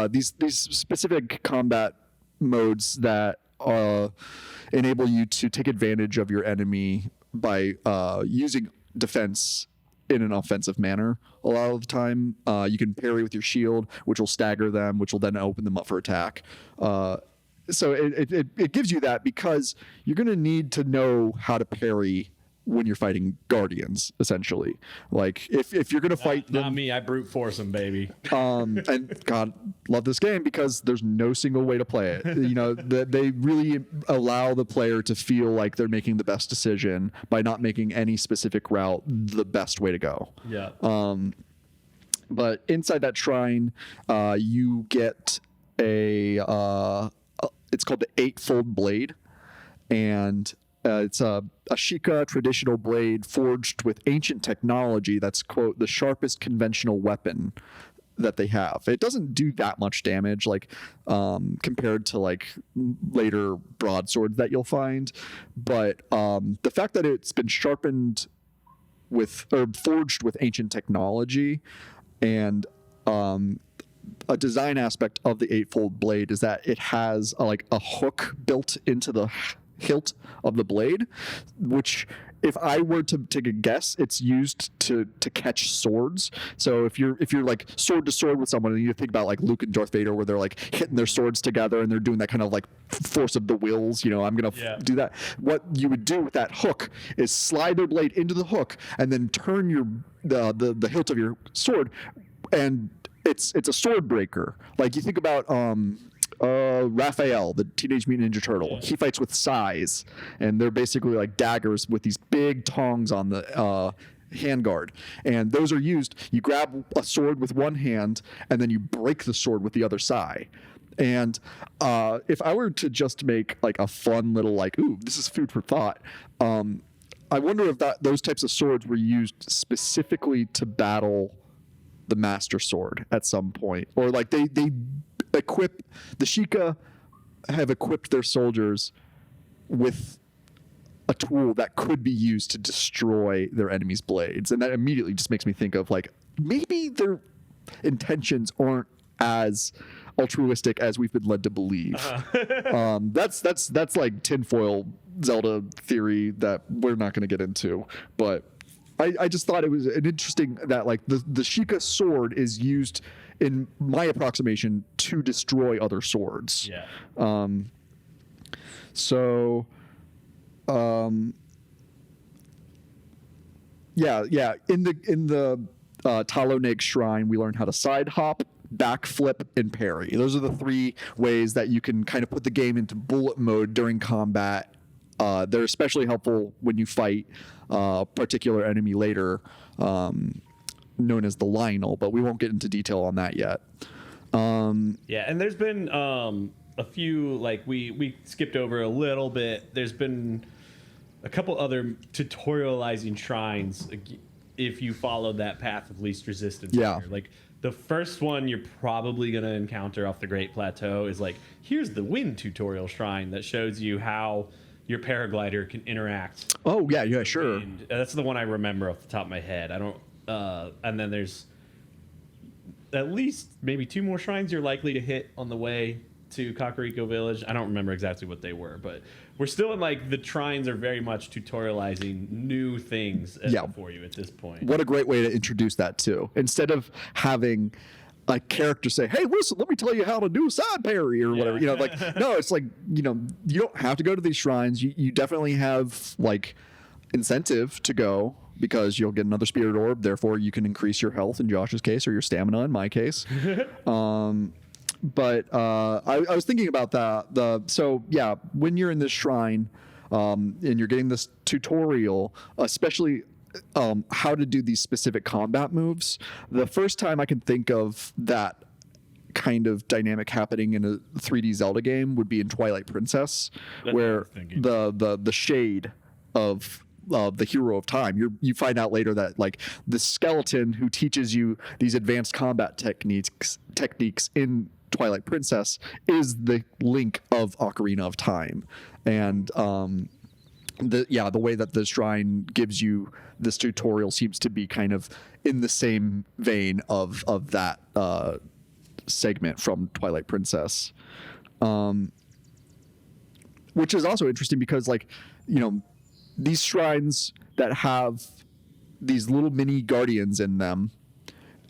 These specific combat modes that enable you to take advantage of your enemy by using defense in an offensive manner. A lot of the time, you can parry with your shield, which will stagger them, which will then open them up for attack. So it gives you that because you're going to need to know how to parry when you're fighting guardians, essentially. Like, if you're going to fight them... Not me, I brute force them, baby. And God, love this game because there's no single way to play it. You know, they really allow the player to feel like they're making the best decision by not making any specific route the best way to go. Yeah. But inside that shrine, you get it's called the Eightfold Blade, and it's a Ashika traditional blade forged with ancient technology that's, quote, the sharpest conventional weapon that they have. It doesn't do that much damage, like, compared to, like, later broadswords that you'll find, but the fact that it's been sharpened or forged with ancient technology, and a design aspect of the Eightfold Blade is that it has a hook built into the hilt of the blade, which, if I were to take a guess, it's used to catch swords. So if you're like sword to sword with someone, and you think about like Luke and Darth Vader, where they're like hitting their swords together and they're doing that kind of like force of the wills, I'm gonna do that. What you would do with that hook is slide their blade into the hook and then turn the hilt of your sword, and it's a sword breaker. Like, you think about Raphael, the Teenage Mutant Ninja Turtle. He fights with sais, and they're basically like daggers with these big tongs on the handguard. And those are used, you grab a sword with one hand, and then you break the sword with the other sai. And if I were to just make like a fun little ooh, this is food for thought, I wonder if those types of swords were used specifically to battle the Master Sword at some point, or like they equip the Sheikah have equipped their soldiers with a tool that could be used to destroy their enemies' blades, and that immediately just makes me think of like maybe their intentions aren't as altruistic as we've been led to believe. That's like tinfoil Zelda theory that we're not going to get into, but I just thought it was an interesting that like the Sheikah sword is used in my approximation to destroy other swords. Yeah. So, yeah. In the Taloneg Shrine, we learn how to side hop, backflip, and parry. Those are the 3 ways that you can kind of put the game into bullet mode during combat. They're especially helpful when you fight a particular enemy later, known as the Lionel, but we won't get into detail on that yet. Yeah, and there's been a few, like we skipped over a little bit. There's been a couple other tutorializing shrines if you follow that path of least resistance. Yeah. Here. Like the first one you're probably going to encounter off the Great Plateau is like, here's the wind tutorial shrine that shows you how your paraglider can interact. Oh, yeah, sure. Wind. That's the one I remember off the top of my head. I don't, and then there's at least maybe 2 more shrines you're likely to hit on the way to Kakariko Village. I don't remember exactly what they were, but we're still in like the shrines are very much tutorializing new things for you at this point. What a great way to introduce that too. Instead of having a character say, "Hey, listen, let me tell you how to do a side parry," or whatever. Like no, it's like you don't have to go to these shrines. You definitely have like incentive to go, because you'll get another spirit orb. Therefore, you can increase your health in Josh's case, or your stamina in my case. But I was thinking about that. So yeah, when you're in this shrine and you're getting this tutorial, especially how to do these specific combat moves, the first time I can think of that kind of dynamic happening in a 3D Zelda game would be in Twilight Princess, where the shade of the hero of time, you find out later that like the skeleton who teaches you these advanced combat techniques in Twilight Princess is the Link of Ocarina of Time. And the way that the shrine gives you this tutorial seems to be kind of in the same vein of that segment from Twilight Princess, which is also interesting because like these shrines that have these little mini guardians in them,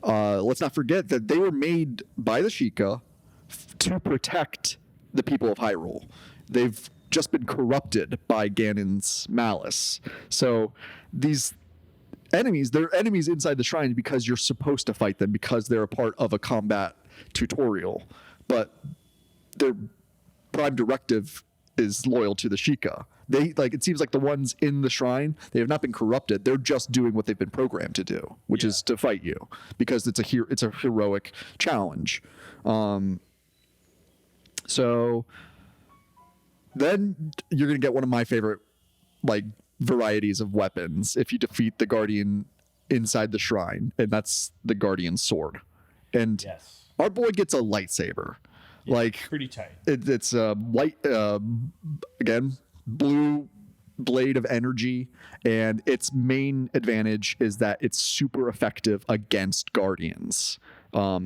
let's not forget that they were made by the Sheikah to protect the people of Hyrule. They've just been corrupted by Ganon's malice. So these enemies, they're enemies inside the shrine because you're supposed to fight them because they're a part of a combat tutorial. But their prime directive is loyal to the Sheikah. It seems like the ones in the shrine, they have not been corrupted. They're just doing what they've been programmed to do, which is to fight you, because it's a heroic challenge. So then you're going to get one of my favorite like varieties of weapons if you defeat the guardian inside the shrine, and that's the guardian sword. And our boy gets a lightsaber. Yeah, like pretty tight. It's a light, again, blue blade of energy, and its main advantage is that it's super effective against guardians.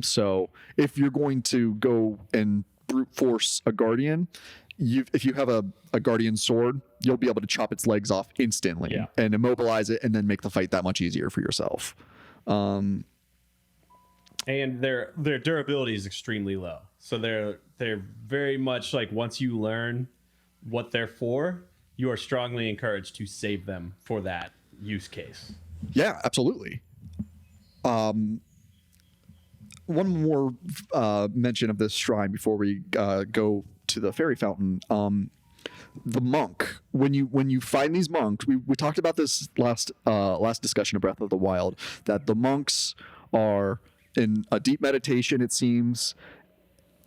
So if you're going to go and brute force a guardian, if you have a guardian sword, you'll be able to chop its legs off instantly and immobilize it, and then make the fight that much easier for yourself. And their durability is extremely low, so they're very much like, once you learn what they're for, you are strongly encouraged to save them for that use case. Yeah, absolutely. One more mention of this shrine before we go to the fairy fountain. The monk, when you find these monks, we talked about this last discussion of Breath of the Wild, that the monks are in a deep meditation, it seems,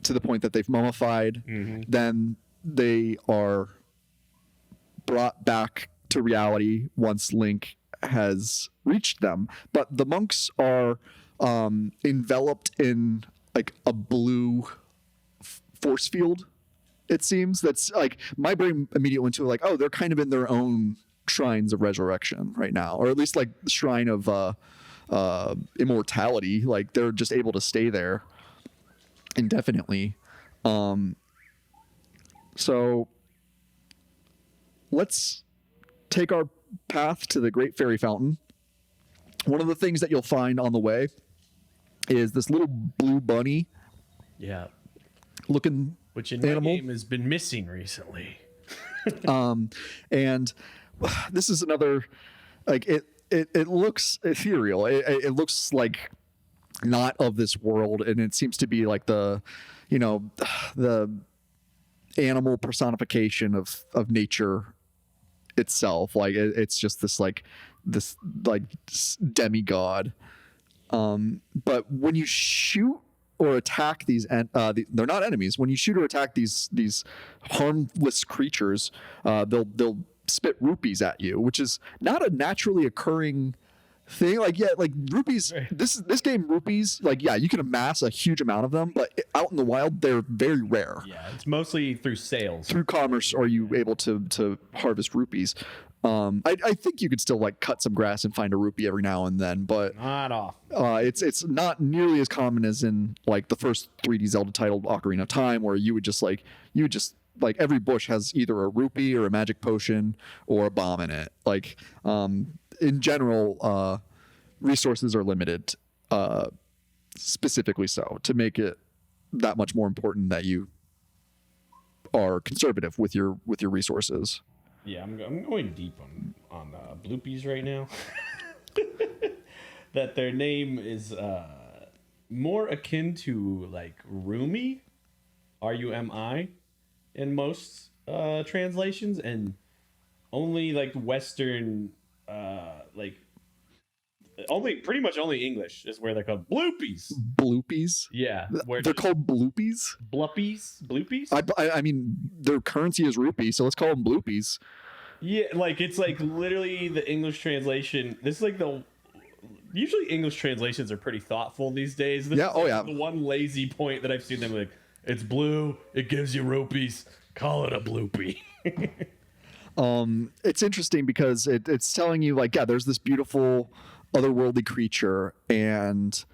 to the point that they've mummified. Mm-hmm. Then they are brought back to reality once Link has reached them. But the monks are enveloped in like a blue force field. It seems that's like my brain immediately went to like, oh, they're kind of in their own shrines of resurrection right now, or at least like the shrine of immortality. Like they're just able to stay there indefinitely. So let's take our path to the Great Fairy Fountain. One of the things that you'll find on the way is this little blue bunny Yeah. looking Which in my animal. game has been missing recently. And this is another, like it looks ethereal. It looks like not of this world, and it seems to be like the animal personification of nature itself. Like it's just this demigod. But when you shoot or attack these, they're not enemies. When you shoot or attack these harmless creatures, they'll spit rupees at you, which is not a naturally occurring thing. Like rupees. This game, rupees. Like you can amass a huge amount of them, but out in the wild, they're very rare. Yeah, it's mostly through sales. Through commerce, are you able to harvest rupees? I think you could still like cut some grass and find a rupee every now and then, but Not off. it's not nearly as common as in like the first 3D Zelda title, Ocarina of Time, where you would just every bush has either a rupee or a magic potion or a bomb in it. Like in general, resources are limited, specifically so to make it that much more important that you are conservative with your resources. Yeah, I'm going deep on bloopies right now. That their name is more akin to like Rumi, Rumi, in most translations, and only like Western, pretty much only English is where they're called bloopies. Bloopies? Yeah, where They're called bloopies? bloopies. I mean, their currency is rupee, so let's call them bloopies. Yeah, like it's like literally the English translation. This is like usually English translations are pretty thoughtful these days. This Yeah, is oh like yeah. the one lazy point that I've seen them like, it's blue, it gives you rupees, call it a bloopy. It's interesting because it's telling you like, yeah, there's this beautiful otherworldly creature, and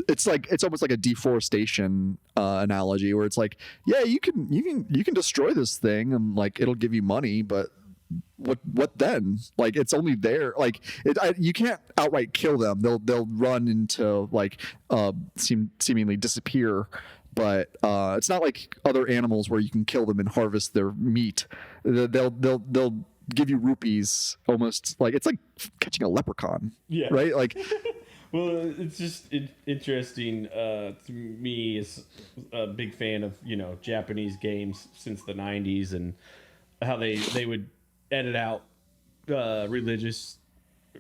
it's almost like a deforestation analogy where it's like, yeah, you can destroy this thing and like it'll give you money, but what then? Like it's only there. Like you can't outright kill them. They'll run into like seemingly disappear. But it's not like other animals where you can kill them and harvest their meat. They'll give you rupees almost like it's like catching a leprechaun. Yeah. Right. Like. Well, it's just interesting to me as a big fan of Japanese games since the 90s and how they would edit out religious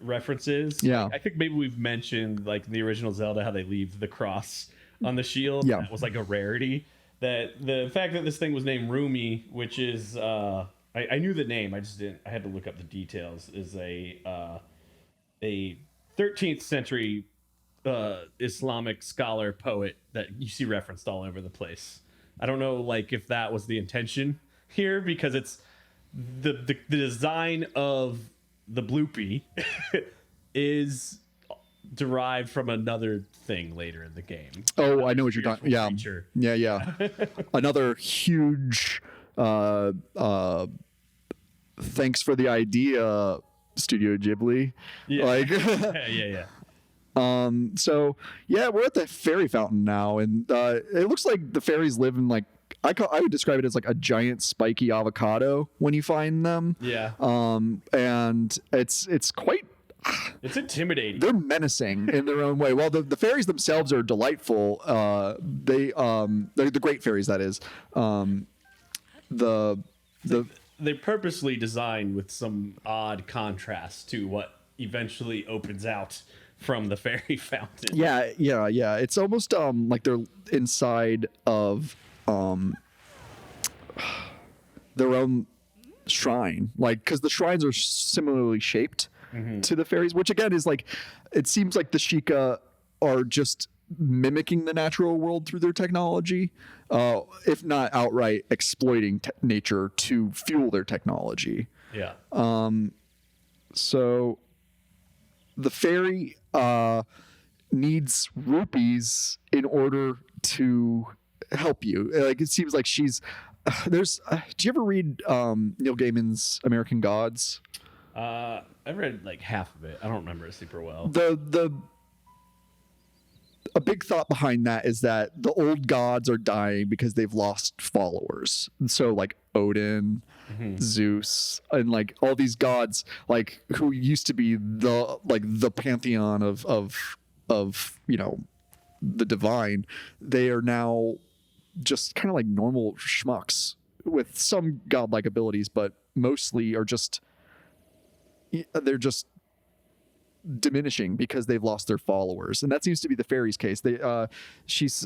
references. Yeah. Like, I think maybe we've mentioned like in the original Zelda how they leave the cross on the shield. Yeah. That was like a rarity. That the fact that this thing was named Rumi, which is I knew the name, I had to look up the details, is a 13th century Islamic scholar poet that you see referenced all over the place. I don't know like if that was the intention here, because it's the design of the bloopy is derived from another thing later in the game. Oh, I know what you're talking. Yeah. Creature. Yeah. Another huge thanks for the idea, Studio Ghibli. Yeah. Like yeah. so yeah, we're at the fairy fountain now, and it looks like the fairies live in like I would describe it as like a giant spiky avocado when you find them. Yeah. And it's quite. It's intimidating. They're menacing in their own way. While the fairies themselves are delightful, they're the great fairies. That is, They're purposely designed with some odd contrast to what eventually opens out from the fairy fountain. Yeah. It's almost like they're inside of their own shrine, like because the shrines are similarly shaped. to the fairies, which again is like, it seems like the Sheikah are just mimicking the natural world through their technology, if not outright exploiting nature to fuel their technology. Yeah. So the fairy needs rupees in order to help you. Like, it seems like she's there's do you ever read Neil Gaiman's American Gods? I read like half of it. I don't remember it super well. A big thought behind that is that the old gods are dying because they've lost followers. And so like Odin, Zeus, and like all these gods, like who used to be the pantheon of you know, the divine, they are now just kind of like normal schmucks with some godlike abilities, but mostly are just, they're just diminishing because they've lost their followers. And that seems to be the fairy's case. She's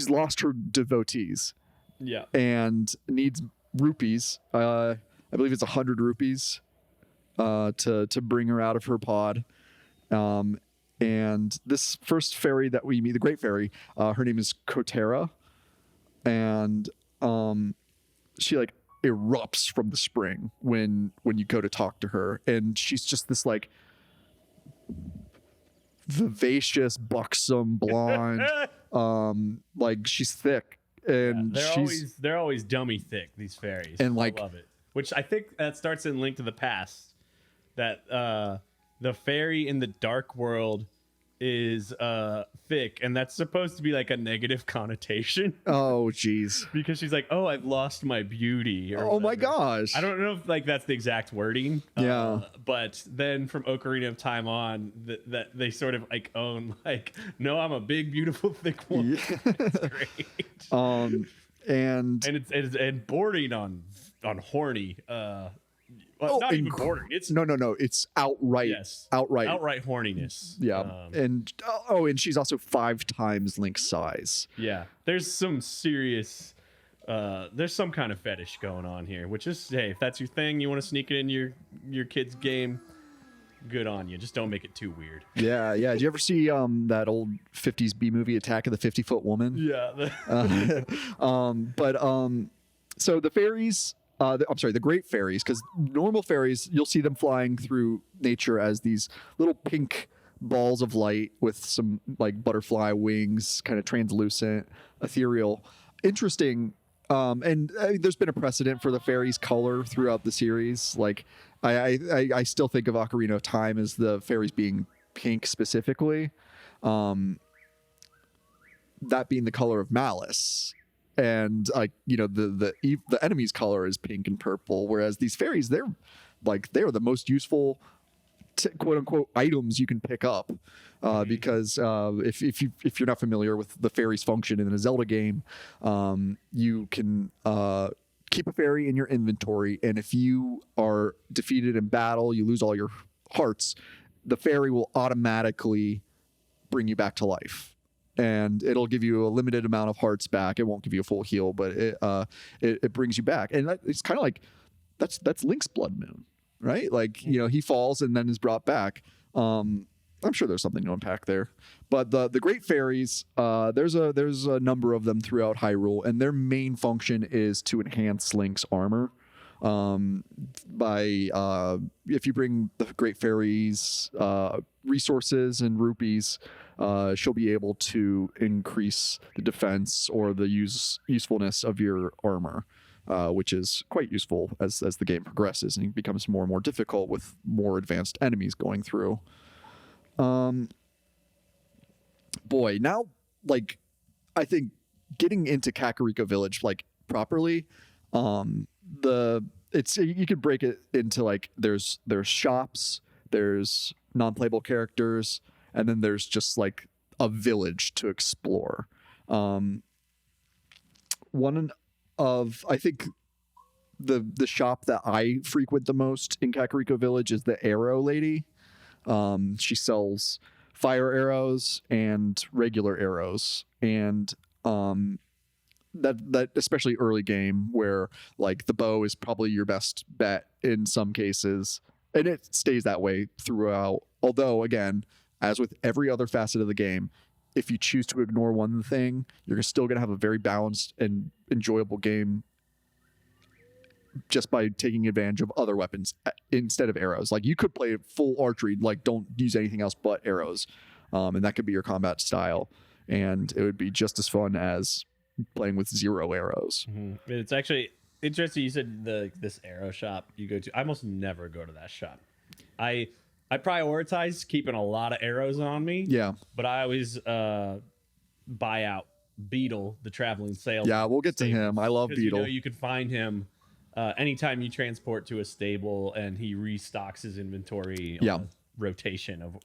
lost her devotees. Yeah. And needs rupees. I believe it's 100 rupees to bring her out of her pod. And this first fairy that we meet, the Great Fairy, her name is Kotera, and she like erupts from the spring when you go to talk to her, and she's just this like vivacious, buxom blonde, like she's thick, and they're always dummy thick, these fairies, and like, I love it. Which I think that starts in Link to the Past, that the fairy in the dark world is thick, and that's supposed to be like a negative connotation. Oh geez. Because she's like, oh, I've lost my beauty, or oh whatever. My gosh, I don't know if like that's the exact wording. Yeah. But then from Ocarina of Time on, that they sort of like own like, no, I'm a big beautiful thick woman. Yeah. It's great. And it's bordering on horny. Not even bordering. It's no. It's outright. Yes. Outright horniness. Yeah. And she's also 5 times Link's size. Yeah. There's some serious. There's some kind of fetish going on here, which is, hey, if that's your thing, you want to sneak it in your kid's game, good on you. Just don't make it too weird. Yeah. Did you ever see that old 50s B movie Attack of the 50-Foot Woman? Yeah. So the fairies. The great fairies, because normal fairies, you'll see them flying through nature as these little pink balls of light with some like butterfly wings, kind of translucent, ethereal. Interesting. There's been a precedent for the fairies' color throughout the series. Like, I still think of Ocarina of Time as the fairies being pink specifically. That being the color of malice. And like, you know, the enemy's color is pink and purple, whereas these fairies, they're the most useful quote unquote items you can pick up, because if you're not familiar with the fairies' function in a Zelda game, you can keep a fairy in your inventory, and if you are defeated in battle, you lose all your hearts, the fairy will automatically bring you back to life. And it'll give you a limited amount of hearts back. It won't give you a full heal, but it brings you back. And it's kind of like that's Link's Blood Moon, right? Like, you know, he falls and then is brought back. I'm sure there's something to unpack there. But the Great Fairies, there's a number of them throughout Hyrule, and their main function is to enhance Link's armor. If you bring the Great Fairies resources and rupees, she'll be able to increase the defense or the usefulness of your armor, which is quite useful as the game progresses and becomes more and more difficult with more advanced enemies going through. Boy, now, like, I think getting into Kakariko Village like properly, you could break it into like there's shops, there's non-playable characters, and then there's just like a village to explore. One of, I think, the shop that I frequent the most in Kakariko Village is the Arrow Lady. She sells fire arrows and regular arrows, and that especially early game where like the bow is probably your best bet in some cases, and it stays that way throughout. Although again, as with every other facet of the game, if you choose to ignore one thing, you're still going to have a very balanced and enjoyable game just by taking advantage of other weapons instead of arrows. Like you could play full archery, like don't use anything else but arrows, and that could be your combat style, and it would be just as fun as playing with 0 arrows. It's actually interesting. You said this arrow shop you go to. I almost never go to that shop. I prioritize keeping a lot of arrows on me. Yeah, but I always buy out Beetle, the traveling salesman. yeah, we'll get to him. I love Beetle. You can find him anytime you transport to a stable, and he restocks his inventory on a rotation of.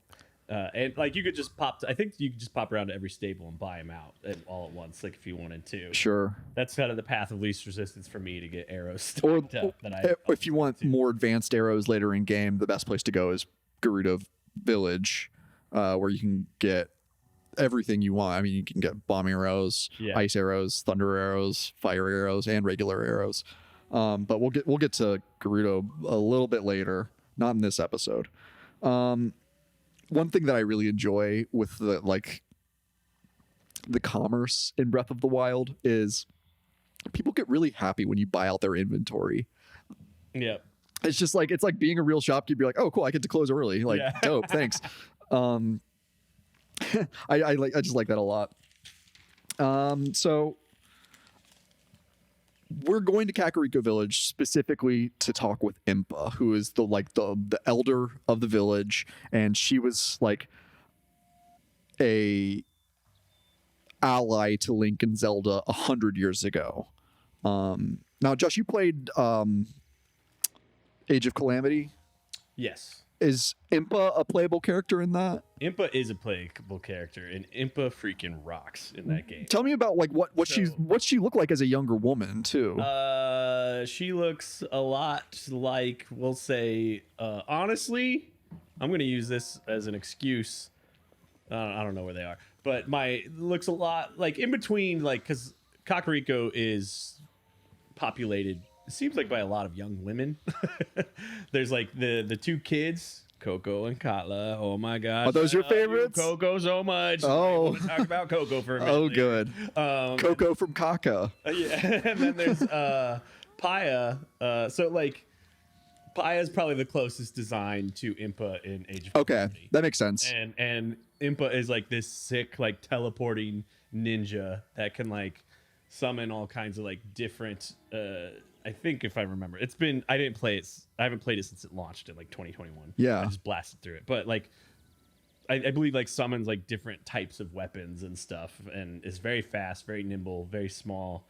And like you could just pop. I think you could just pop around to every stable and buy him out all at once, like if you wanted to. Sure. That's kind of the path of least resistance for me to get arrows stocked up. If you want more advanced arrows later in game, the best place to go is Gerudo Village, where you can get everything you want. I mean, you can get bombing arrows, ice arrows, thunder arrows, fire arrows, and regular arrows. But we'll get to Gerudo a little bit later, not in this episode. One thing that I really enjoy with the commerce in Breath of the Wild is people get really happy when you buy out their inventory. Yeah. It's just like, it's like being a real shopkeeper. You're like, oh, cool, I get to close early. Like, dope, thanks. I just like that a lot. So we're going to Kakariko Village specifically to talk with Impa, who is the elder of the village, and she was like a ally to Link and Zelda 100 years ago. Now, Josh, you played Age of Calamity. Yes. Is Impa a playable character in that? Impa is a playable character, and Impa freaking rocks in that game. Tell me about like what she looked like as a younger woman too. She looks a lot like, we'll say, honestly, I'm gonna use this as an excuse. I don't know where they are, but looks a lot like in between, like because Kakariko is populated. It seems like by a lot of young women. There's like the 2 kids, Coco and Katla. Oh my gosh. Are those your favorites? Coco so much. Oh. I want to talk about Coco for a minute. Oh, good. Coco from Kaka. Yeah. And then there's Paya. So like Paya's probably the closest design to Impa in Age of Calamity. That makes sense. And Impa is like this sick, like teleporting ninja that can like summon all kinds of like different I think if I remember, I haven't played it since it launched in like 2021. Yeah. I just blasted through it. But like I believe like summons like different types of weapons and stuff, and is very fast, very nimble, very small.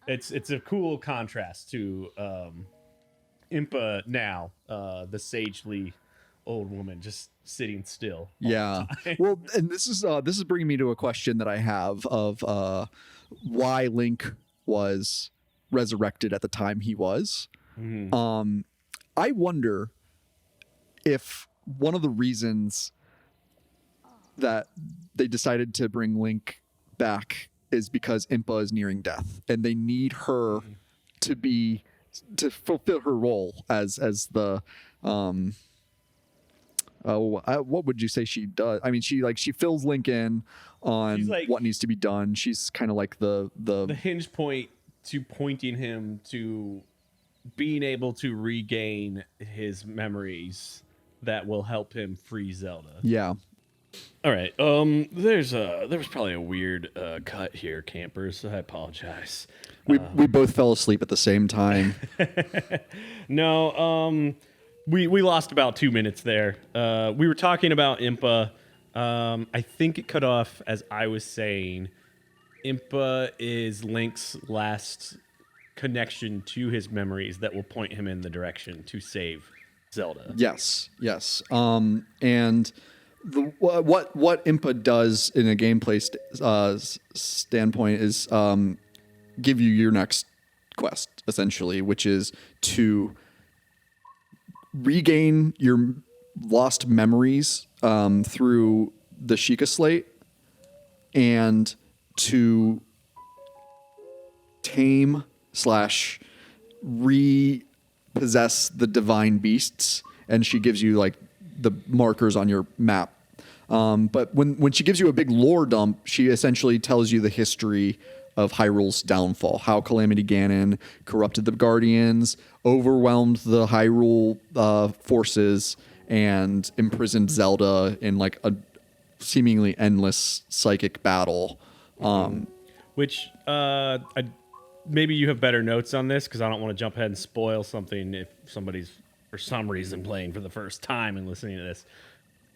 It's a cool contrast to Impa now, the sagely old woman just sitting still. Yeah. Well, and this is bringing me to a question that I have of why Link was resurrected at the time he was. Mm-hmm. I wonder if one of the reasons that they decided to bring Link back is because Impa is nearing death, and they need her to fulfill her role as the what would you say she does? I mean, she fills Link in on like, what needs to be done. She's kind of like the hinge point to pointing him to being able to regain his memories that will help him free Zelda. Yeah. All right. There was probably a weird cut here, campers. I apologize. We both fell asleep at the same time. No. We lost about 2 minutes there. We were talking about Impa. I think it cut off as I was saying. Impa is Link's last connection to his memories that will point him in the direction to save Zelda. Yes. And what Impa does in a gameplay standpoint is give you your next quest, essentially, which is to regain your lost memories through the Sheikah Slate, and to tame slash repossess the divine beasts, and she gives you like the markers on your map. But when she gives you a big lore dump, she essentially tells you the history of Hyrule's downfall, how Calamity Ganon corrupted the Guardians, overwhelmed the Hyrule forces, and imprisoned Zelda in like a seemingly endless psychic battle. Which maybe you have better notes on this, because I don't want to jump ahead and spoil something if somebody's for some reason playing for the first time and listening to this.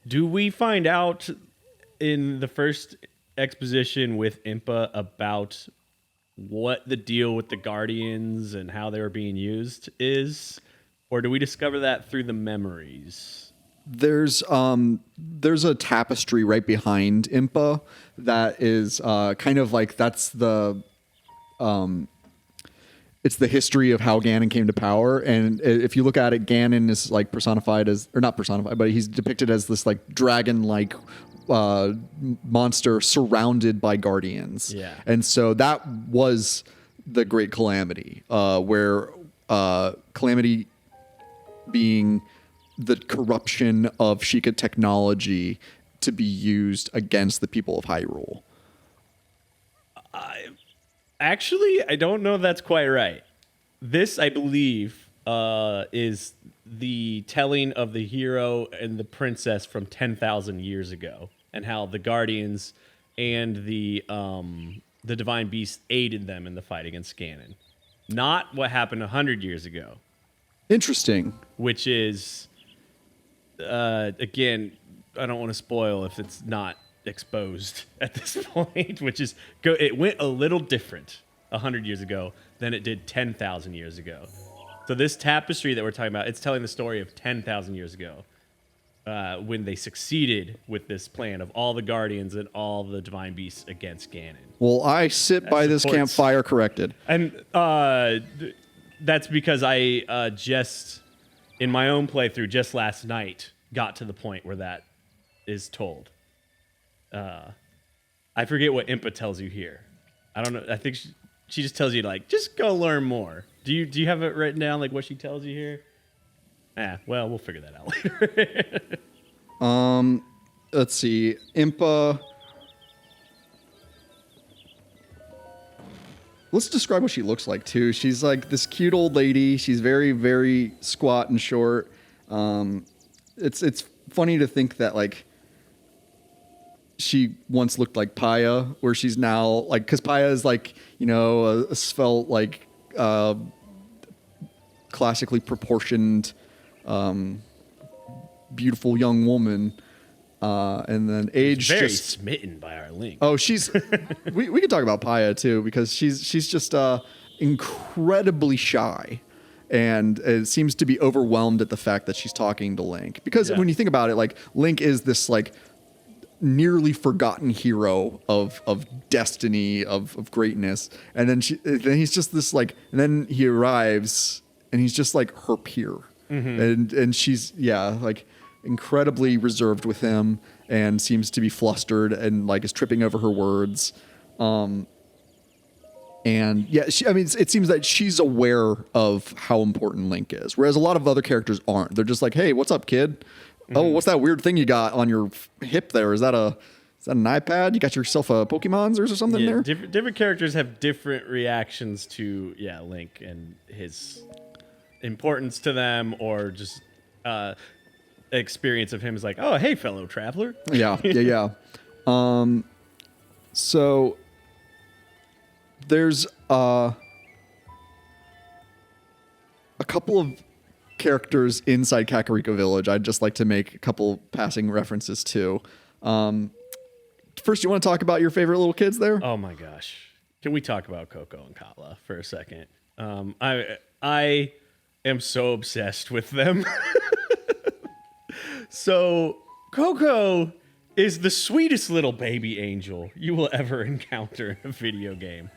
Do we find out in the first exposition with Impa about what the deal with the Guardians and how they were being used is, or do we discover that through the memories? There's a tapestry right behind Impa that is kind of like that's the it's the history of how Ganon came to power. And if you look at it, Ganon is like personified as, or not personified, but he's depicted as this like dragon-like monster surrounded by guardians. Yeah. And so that was the Great Calamity, where Calamity being the corruption of Sheikah technology to be used against the people of Hyrule. Actually, I don't know if that's quite right. This, I believe, is the telling of the hero and the princess from 10,000 years ago, and how the Guardians and the Divine Beast aided them in the fight against Ganon. Not what happened 100 years ago. Interesting. Which is, again, I don't want to spoil if it's not exposed at this point, which is it went a little different 100 years ago than it did 10,000 years ago. So this tapestry that we're talking about, it's telling the story of 10,000 years ago, when they succeeded with this plan of all the Guardians and all the Divine Beasts against Ganon. Well, I sit by this campfire corrected. And that's because I just, in my own playthrough just last night, got to the point where that is told. I forget what Impa tells you here. I don't know. I think she just tells you, like, just go learn more. Do you have it written down, like what she tells you here? Well, we'll figure that out later. Let's see. Impa. Let's describe what she looks like too. She's like this cute old lady. She's very, very squat and short. It's funny to think that like she once looked like Paya, where she's now like, because Paya is like, you know, a svelte, like classically proportioned, beautiful young woman. And then age very just smitten by our Link. Oh, she's we could talk about Paya too, because she's just incredibly shy, and it seems to be overwhelmed at the fact that she's talking to Link. Because when you think about it, like Link is this like nearly forgotten hero of destiny, of greatness, and then he's just this like, and then he arrives and he's just like her peer, and she's like incredibly reserved with him and seems to be flustered and like is tripping over her words. And yeah, it seems that she's aware of how important Link is, whereas a lot of other characters aren't. They're just like, hey, what's up, kid? Oh, what's that weird thing you got on your hip there? Is that an iPad? You got yourself a Pokemon's or something there? Different characters have different reactions to Link and his importance to them, or just experience of him is like, oh, hey, fellow traveler. Yeah. So there's a couple of characters inside Kakariko Village I'd just like to make a couple passing references to. First, you want to talk about your favorite little kids there? Oh my gosh. Can we talk about Coco and Katla for a second? I am so obsessed with them. So Coco is the sweetest little baby angel you will ever encounter in a video game.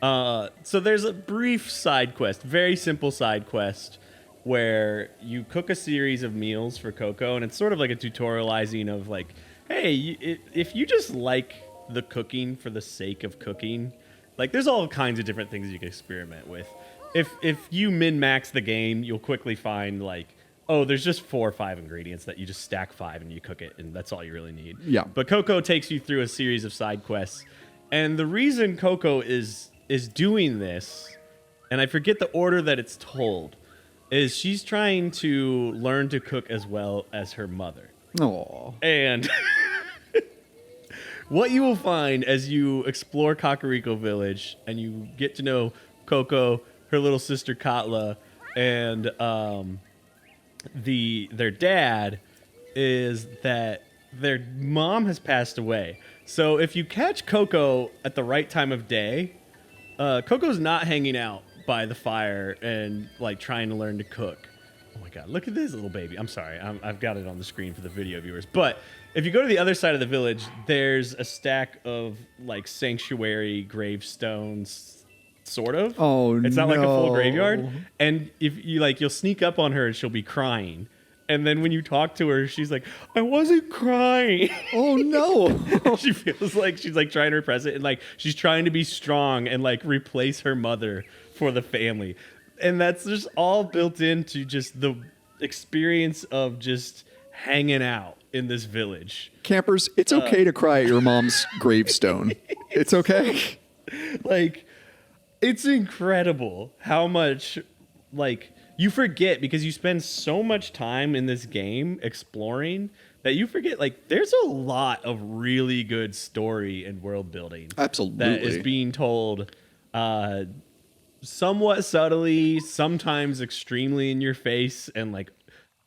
So there's a brief side quest, very simple side quest, where you cook a series of meals for Coco, and it's sort of like a tutorializing of like, hey, if you just like the cooking for the sake of cooking, Like, there's all kinds of different things you can experiment with. If you min-max the game, you'll quickly find, like, oh, there's just 4 or 5 ingredients that you just stack 5 and you cook it, and that's all you really need. Yeah. But Coco takes you through a series of side quests, and the reason Coco is doing this, and I forget the order that it's told, is she's trying to learn to cook as well as her mother. Oh. And what you will find as you explore Kakariko Village and you get to know Coco, her little sister Katla, and their dad, is that their mom has passed away. So if you catch Coco at the right time of day, Coco's not hanging out by the fire and like trying to learn to cook. Oh my God, look at this little baby. I'm sorry, I've got it on the screen for the video viewers. But if you go to the other side of the village, there's a stack of like sanctuary gravestones, sort of. Oh, it's not like a full graveyard. And if you like, you'll sneak up on her and she'll be crying. And then when you talk to her, she's like, I wasn't crying. Oh, no. She feels like she's like trying to repress it. And like, she's trying to be strong and like replace her mother for the family. And that's just all built into just the experience of just hanging out in this village. Campers, it's okay to cry at your mom's gravestone. It's okay. Like, it's incredible how much, like, you forget because you spend so much time in this game exploring that you forget, like, there's a lot of really good story and world building. Absolutely. That is being told somewhat subtly, sometimes extremely in your face, and, like,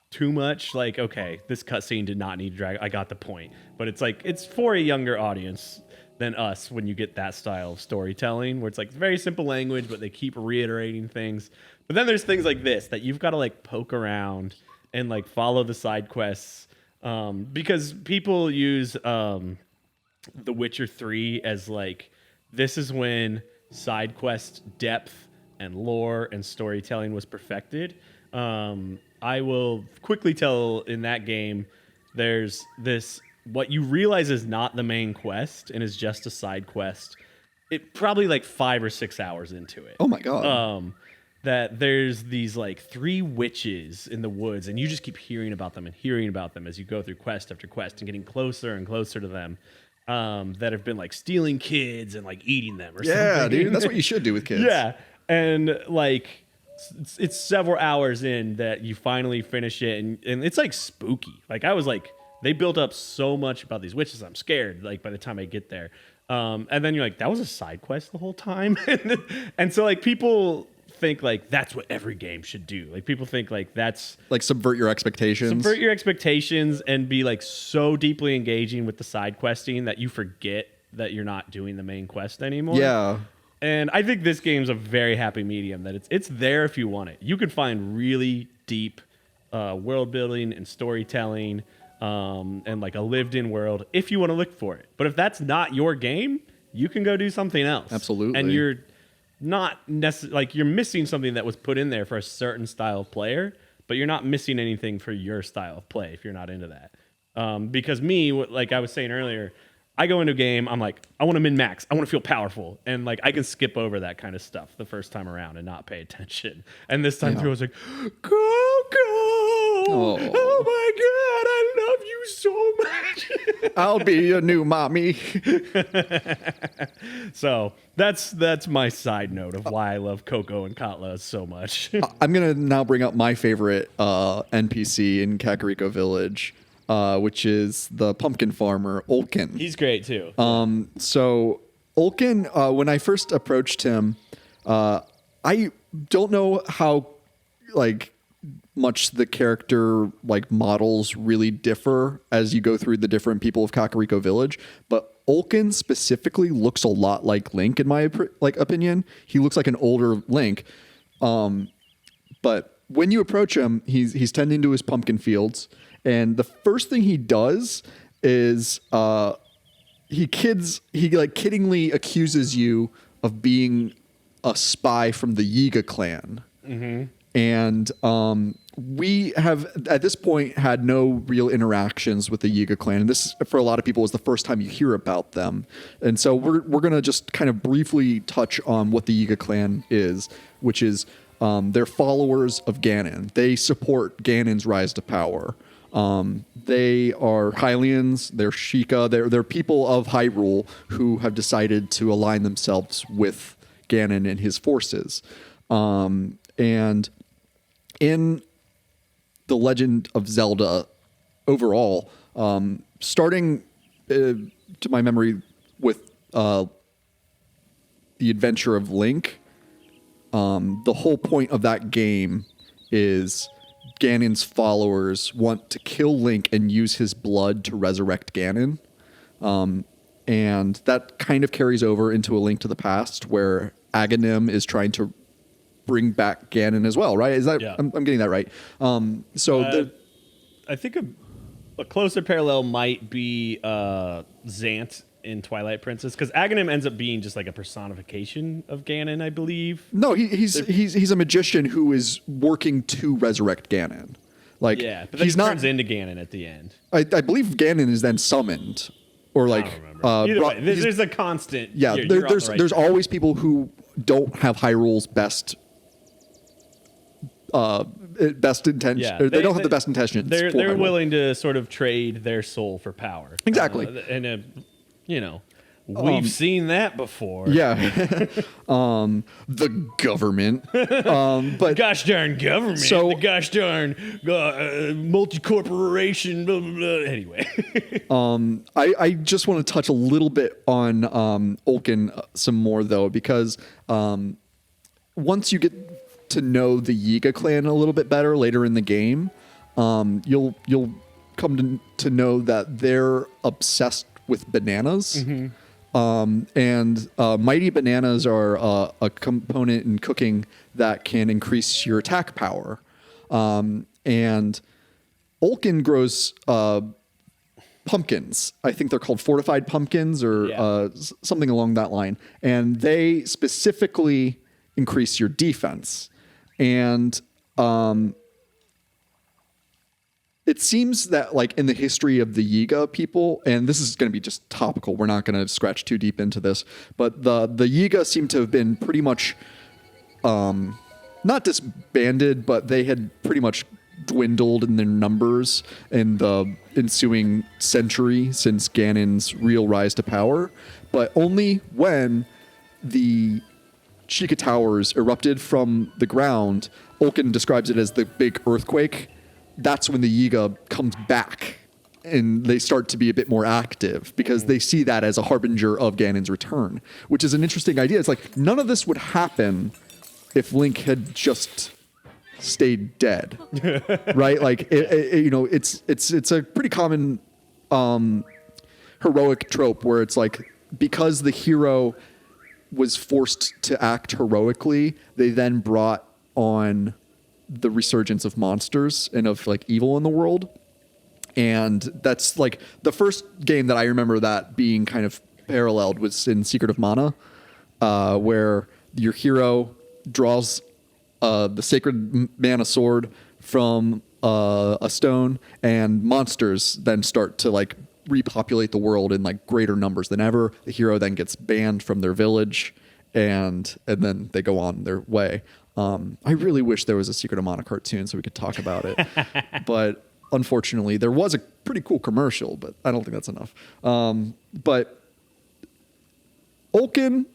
too much. Like, okay, this cutscene did not need to drag. I got the point. But it's, like, it's for a younger audience than us when you get that style of storytelling where it's, like, very simple language, but they keep reiterating things. But then there's things like this that you've got to like poke around and like follow the side quests because people use The Witcher 3 as like, this is when side quest depth and lore and storytelling was perfected. I will quickly tell in that game, there's this, what you realize is not the main quest and is just a side quest. It probably like 5 or 6 hours into it. Oh my God. That there's these like 3 witches in the woods, and you just keep hearing about them as you go through quest after quest and getting closer and closer to them, that have been like stealing kids and like eating them or something. Yeah, dude, that's what you should do with kids. Yeah, and like it's several hours in that you finally finish it, and it's like spooky. Like I was like, they built up so much about these witches, I'm scared like by the time I get there. And then you're like, that was a side quest the whole time. And so like people think like that's what every game should do. Like people think like that's like subvert your expectations. Subvert your expectations and be like so deeply engaging with the side questing that you forget that you're not doing the main quest anymore. Yeah. And I think this game's a very happy medium that it's there if you want it. You can find really deep world building and storytelling and like a lived in world if you want to look for it. But if that's not your game, you can go do something else. Absolutely. And you're not necessarily like you're missing something that was put in there for a certain style of player, but you're not missing anything for your style of play if you're not into that. Because me, like I was saying earlier, I go into a game, I'm like, I want to min-max, I want to feel powerful, and like I can skip over that kind of stuff the first time around and not pay attention. And this time through, I was like, Coco, oh my God, I love you so much. I'll be your new mommy. So that's my side note of why I love Coco and Katla so much. I'm gonna now bring up my favorite NPC in Kakariko Village, which is the pumpkin farmer Olkin. He's great too. So Olkin, when I first approached him, I don't know how like much the character like models really differ as you go through the different people of Kakariko Village, but Olkin specifically looks a lot like Link in my opinion. He looks like an older Link. But when you approach him, he's tending to his pumpkin fields, and the first thing he does is he kiddingly accuses you of being a spy from the Yiga clan. Mm-hmm. And we have at this point had no real interactions with the Yiga clan, and this for a lot of people is the first time you hear about them. And so we're gonna just kind of briefly touch on what the Yiga clan is, which is they're followers of Ganon. They support Ganon's rise to power. They are Hylians, they're Sheikah, they're people of Hyrule who have decided to align themselves with Ganon and his forces. And in The Legend of Zelda overall, starting to my memory with The Adventure of Link, the whole point of that game is Ganon's followers want to kill Link and use his blood to resurrect Ganon. And that kind of carries over into A Link to the Past, where Aghanim is trying to bring back Ganon as well, right? Is that I'm getting that right? I think a closer parallel might be Zant in Twilight Princess, because Aghanim ends up being just like a personification of Ganon, I believe. No, he's a magician who is working to resurrect Ganon. Like, yeah, but then he turns into Ganon at the end. I believe Ganon is then summoned, or like either way, there's a constant. Yeah, there's always people who don't have Hyrule's best intention. Yeah, they don't have the best intentions. They're willing to sort of trade their soul for power. Exactly, we've seen that before. Yeah, the government, but gosh darn government. So the gosh darn multi-corporation. Blah, blah, blah. Anyway, I just want to touch a little bit on Ulkin some more though, because once you get to know the Yiga clan a little bit better later in the game, you'll come to know that they're obsessed with bananas. And mighty bananas are a component in cooking that can increase your attack power. And Ulkin grows pumpkins. I think they're called fortified pumpkins or something along that line. And they specifically increase your defense. And it seems that, like, in the history of the Yiga people, and this is going to be just topical, we're not going to scratch too deep into this, but the Yiga seem to have been pretty much not disbanded, but they had pretty much dwindled in their numbers in the ensuing century since Ganon's real rise to power, but only when the Sheikah Towers erupted from the ground, Ulkin describes it as the big earthquake. That's when the Yiga comes back and they start to be a bit more active because they see that as a harbinger of Ganon's return, which is an interesting idea. It's like none of this would happen if Link had just stayed dead, right? Like, it's a pretty common heroic trope where it's like, because the hero was forced to act heroically, they then brought on the resurgence of monsters and of like evil in the world. And that's like the first game that I remember that being kind of paralleled was in Secret of Mana, where your hero draws the sacred mana sword from a stone, and monsters then start to like repopulate the world in like greater numbers than ever. The hero then gets banned from their village, and then they go on their way. I really wish there was a Secret of Mana cartoon so we could talk about it, but unfortunately there was a pretty cool commercial, but I don't think that's enough. But Ulkin,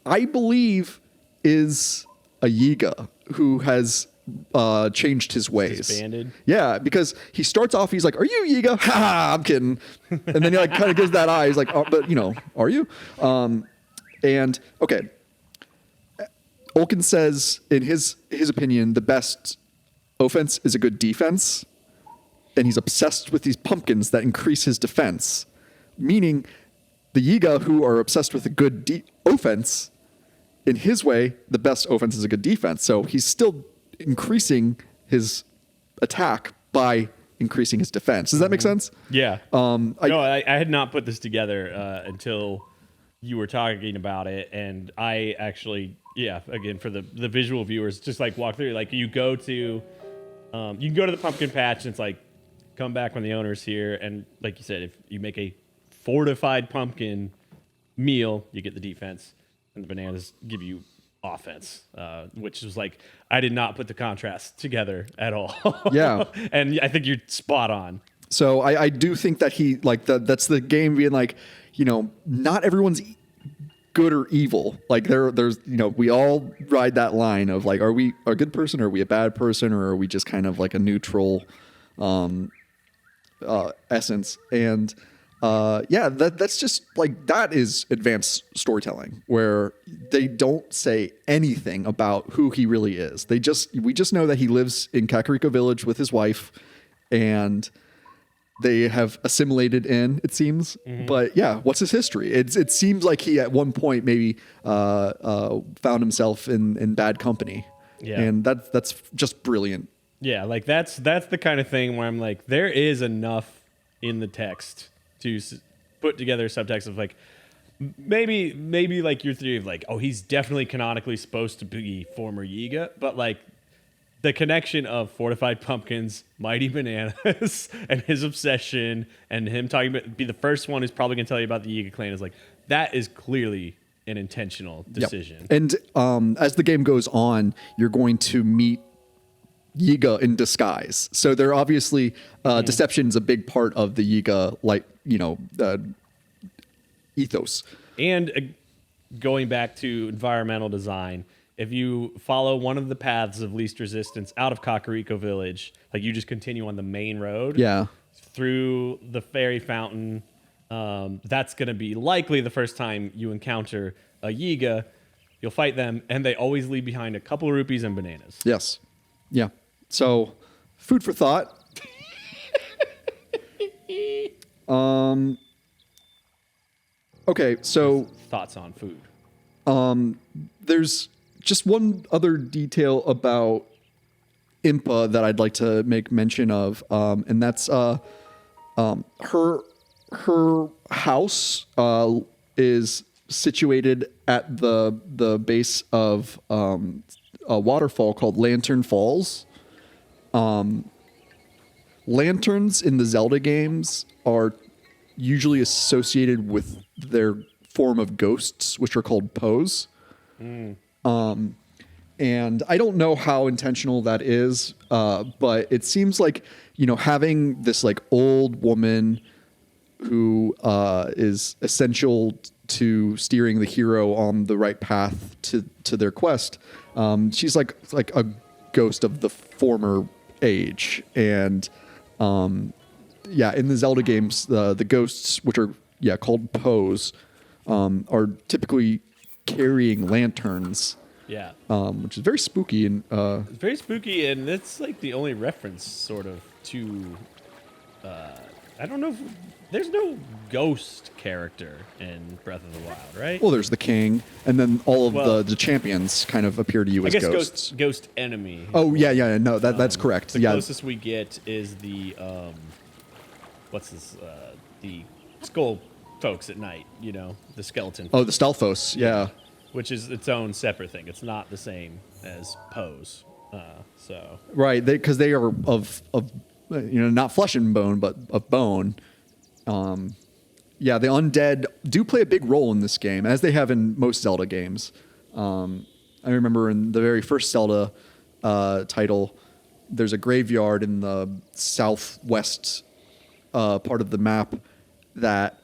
I believe, is a Yiga who has changed his ways. Disbanded? Yeah, because he starts off, he's like, "Are you Yiga?" Ha ha, I'm kidding. And then he like kind of gives that eye. He's like, "Oh, but are you?" And okay, Ulkin says, in his opinion, the best offense is a good defense, and he's obsessed with these pumpkins that increase his defense. Meaning, the Yiga who are obsessed with a good offense, in his way, the best offense is a good defense. So he's still increasing his attack by increasing his defense. Does that make sense? Yeah. I had not put this together until you were talking about it, and I actually, again, for the visual viewers, just like walk through, like you go to You can go to the pumpkin patch and it's like, come back when the owner's here. And like you said, if you make a fortified pumpkin meal, you get the defense, and the bananas give you offense, which was like, I did not put the contrast together at all. Yeah. And I think you're spot on. So I do think that he like that's the game being like, not everyone's good or evil. Like there's we all ride that line of like, are we a good person, or are we a bad person, or are we just kind of like a neutral essence? And that's just like, that is advanced storytelling, where they don't say anything about who he really is. We just know that he lives in Kakariko village with his wife, and they have assimilated in, it seems. But yeah, what's his history? It seems like he at one point maybe found himself in bad company. Yeah. And that's just brilliant. Yeah, like that's the kind of thing where I'm like, there is enough in the text to put together subtext of like, maybe like your theory of like, oh, he's definitely canonically supposed to be former Yiga, but like the connection of fortified pumpkins, mighty bananas, and his obsession, and him talking about be the first one who's probably gonna tell you about the Yiga clan is like, that is clearly an intentional decision. Yep. And as the game goes on, you're going to meet Yiga in disguise. So they're obviously deception is a big part of the Yiga, like ethos. And going back to environmental design, if you follow one of the paths of least resistance out of Kakariko Village, like you just continue on the main road, through the fairy fountain, that's going to be likely the first time you encounter a Yiga. You'll fight them, and they always leave behind a couple of rupees and bananas. Yes. Yeah. So, food for thought. Okay, so Thoughts on food? There's just one other detail about Impa that I'd like to make mention of, and that's her house is situated at the base of a waterfall called Lantern Falls. Lanterns in the Zelda games are usually associated with their form of ghosts, which are called Poes. And I don't know how intentional that is, but it seems like, having this like old woman who is essential to steering the hero on the right path to their quest. She's like a ghost of the former age. And in the Zelda games, the ghosts, which are called Poes, are typically carrying lanterns. Yeah. Which is very spooky and It's very spooky, and it's like the only reference sort of to I don't know if there's no ghost character in Breath of the Wild, right? well, there's the king, and then all of the champions kind of appear to you I as guess ghosts. ghost enemy. Oh yeah, no, that's correct. The Yeah, closest we get is the what's this? The skull folks at night. The skeleton. oh, the Stalfos. Yeah. Which is its own separate thing. It's not the same as Pose. So Right, because they are of not flesh and bone, but of bone. The undead do play a big role in this game, as they have in most Zelda games. I remember in the very first Zelda title, there's a graveyard in the southwest part of the map that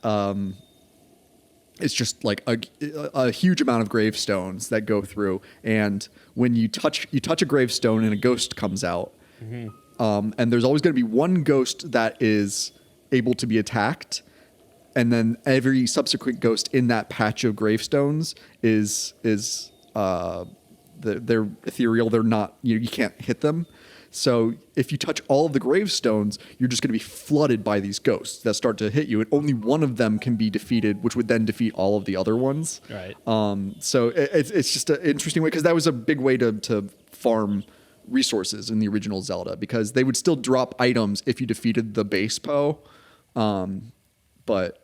it's just like a huge amount of gravestones that go through, and when you touch a gravestone and a ghost comes out, and there's always going to be one ghost that is able to be attacked, and then every subsequent ghost in that patch of gravestones is they're ethereal. They're not, you can't hit them. So if you touch all of the gravestones, you're just going to be flooded by these ghosts that start to hit you, and only one of them can be defeated, which would then defeat all of the other ones. right. So it's just an interesting way, because that was a big way to farm resources in the original Zelda, because they would still drop items if you defeated the base Poe. But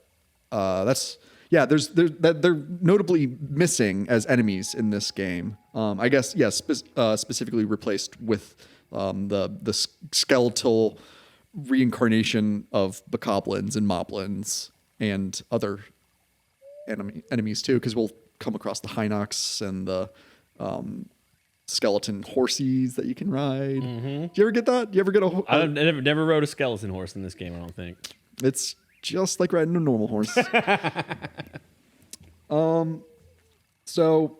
they're notably missing as enemies in this game. I guess specifically replaced with the skeletal reincarnation of bokoblins and moblins and other enemies too, because we'll come across the Hinox and the skeleton horsies that you can ride. Mm-hmm. Do you ever get that? You ever get a? I never rode a skeleton horse in this game, I don't think. It's just like riding a normal horse. So,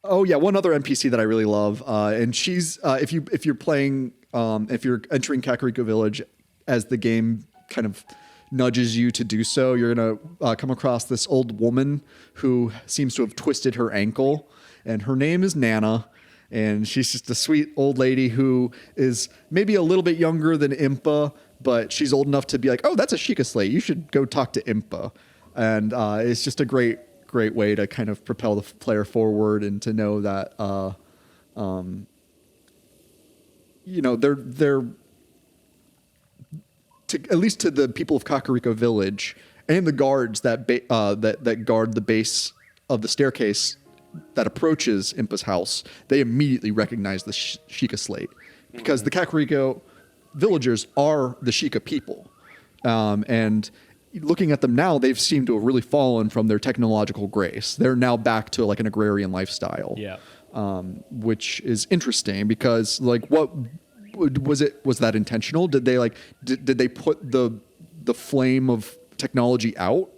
oh yeah, one other NPC that I really love, and she's if you're playing, if you're entering Kakariko Village, as the game kind of nudges you to do so, you're gonna come across this old woman who seems to have twisted her ankle, and her name is Nana. And she's just a sweet old lady who is maybe a little bit younger than Impa, but she's old enough to be like, oh, that's a Sheikah Slate. You should go talk to Impa. And it's just a great way to kind of propel the player forward and to know that, they're at least to the people of Kakariko Village and the guards that guard the base of the staircase that approaches Impa's house, they immediately recognize the Sheikah Slate because the Kakariko villagers are the Sheikah people. And looking at them now, they've seemed to have really fallen from their technological grace. They're now back to like an agrarian lifestyle. Yeah. Which is interesting because like what was that intentional? Did they did they put the flame of technology out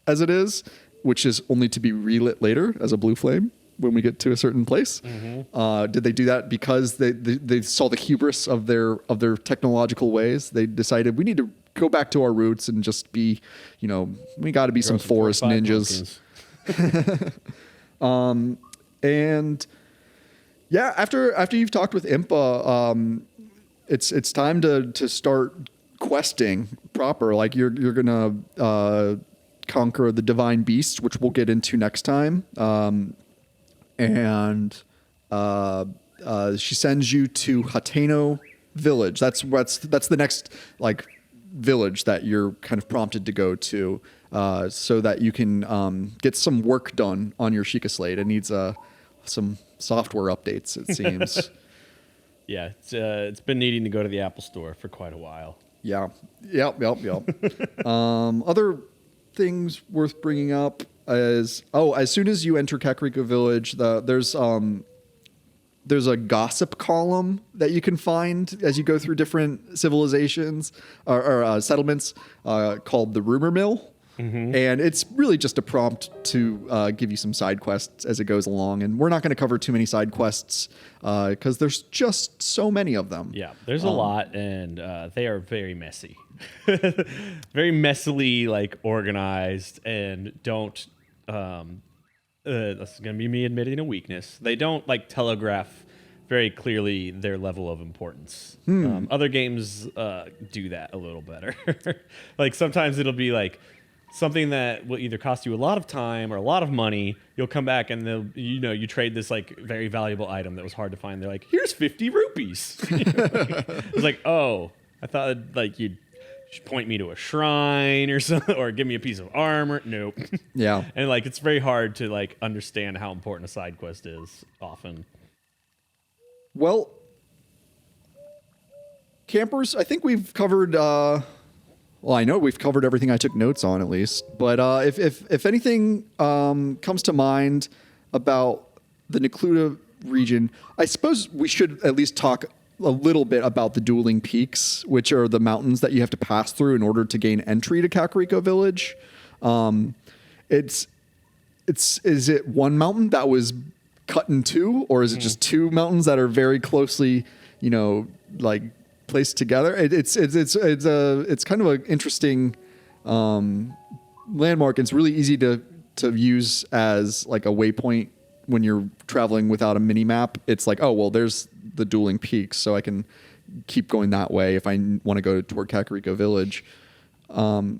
as it is, which is only to be relit later as a blue flame when we get to a certain place? Mm-hmm. Did they do that because they saw the hubris of their technological ways? They decided we need to go back to our roots and just be, we got to be some forest ninjas. And yeah, after you've talked with Impa, it's time to start questing proper. Like you're gonna conquer the divine beast, which we'll get into next time. And she sends you to Hateno Village. That's the next village that you're kind of prompted to go to, so that you can get some work done on your Sheikah Slate. It needs some software updates, it seems. Yeah, it's been needing to go to the Apple Store for quite a while. Yeah. Yep. Other things worth bringing up is, as soon as you enter Kakariko Village, there's a gossip column that you can find as you go through different civilizations or settlements called the Rumor Mill. Mm-hmm. And it's really just a prompt to give you some side quests as it goes along. And we're not going to cover too many side quests because there's just so many of them. Yeah, there's a lot, and they are very messy. Very messily organized, and don't... that's going to be me admitting a weakness. They don't telegraph very clearly their level of importance. Other games do that a little better. Sometimes it'll be something that will either cost you a lot of time or a lot of money. You'll come back and you trade this very valuable item that was hard to find. They're like, here's 50 rupees. It's oh, I thought you'd point me to a shrine or something, or give me a piece of armor. Nope. Yeah. And it's very hard to understand how important a side quest is often. Well, campers, I think we've covered. Well, I know we've covered everything I took notes on, at least. But if anything comes to mind about the Necluda region, I suppose we should at least talk a little bit about the dueling peaks, which are the mountains that you have to pass through in order to gain entry to Kakariko Village. Is it one mountain that was cut in two, or is it just two mountains that are very closely, placed together? It's kind of an interesting landmark. It's really easy to use as a waypoint when you're traveling without a mini map. It's there's the dueling peaks, so I can keep going that way if I want to go toward Kakariko Village. Other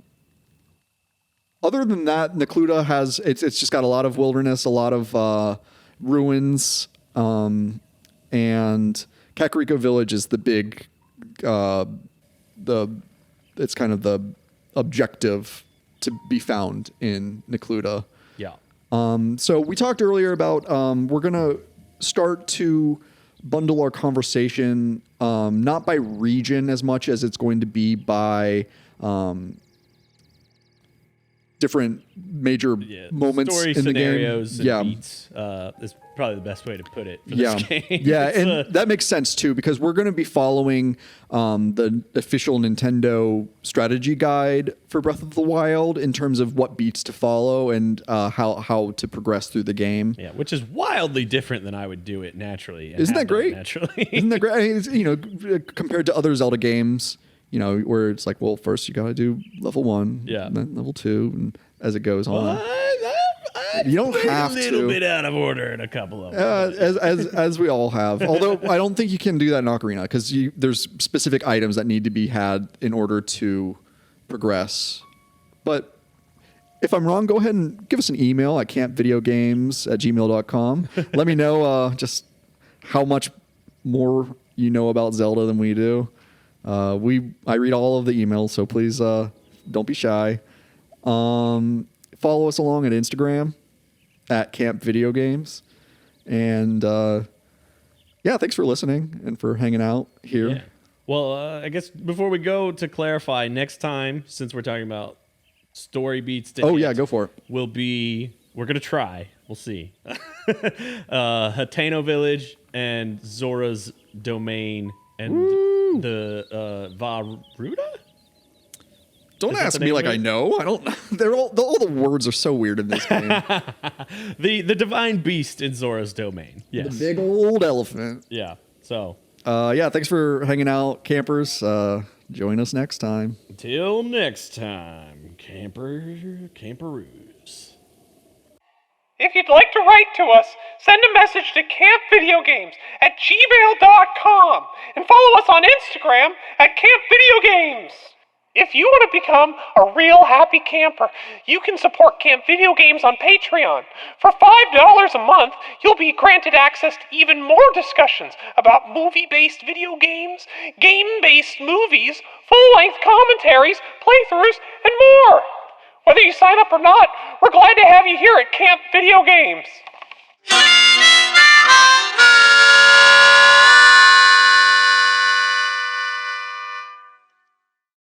than that, Necluda it's just got a lot of wilderness, a lot of ruins, and Kakariko Village is the big it's kind of the objective to be found in Necluda. Yeah. So we talked earlier about we're gonna start to bundle our conversation not by region as much as it's going to be by different major moments story in the game. scenarios and beats is probably the best way to put it for this game. Yeah, and that makes sense too, because we're going to be following the official Nintendo strategy guide for Breath of the Wild in terms of what beats to follow and how to progress through the game. Yeah, which is wildly different than I would do it naturally. Isn't that great? Naturally. Isn't that great? I mean, it's, compared to other Zelda games, where it's like, well, first you got to do level 1, and then level 2, and as it goes on. You don't have to. A little bit out of order in a couple of them. As we all have. Although I don't think you can do that in Ocarina, because there's specific items that need to be had in order to progress. But if I'm wrong, go ahead and give us an email at campvideogames@gmail.com. Let me know just how much more you know about Zelda than we do. I read all of the emails, so please don't be shy. Follow us along at Instagram at Camp Video Games. And thanks for listening and for hanging out here. Yeah. Well, I guess before we go, to clarify, next time, since we're talking about story beats to hit, go for it. We're going to try. We'll see. Hateno Village and Zora's Domain and the Varuda? Don't ask me like I know. I don't. All the words are so weird in this game. the divine beast in Zora's Domain. Yes. The big old elephant. Yeah. So. Thanks for hanging out, campers. Join us next time. Until next time, camperoos. If you'd like to write to us, send a message to campvideogames@gmail.com and follow us on Instagram at campvideogames. If you want to become a real happy camper, you can support Camp Video Games on Patreon. For $5 a month, you'll be granted access to even more discussions about movie-based video games, game-based movies, full-length commentaries, playthroughs, and more. Whether you sign up or not, we're glad to have you here at Camp Video Games.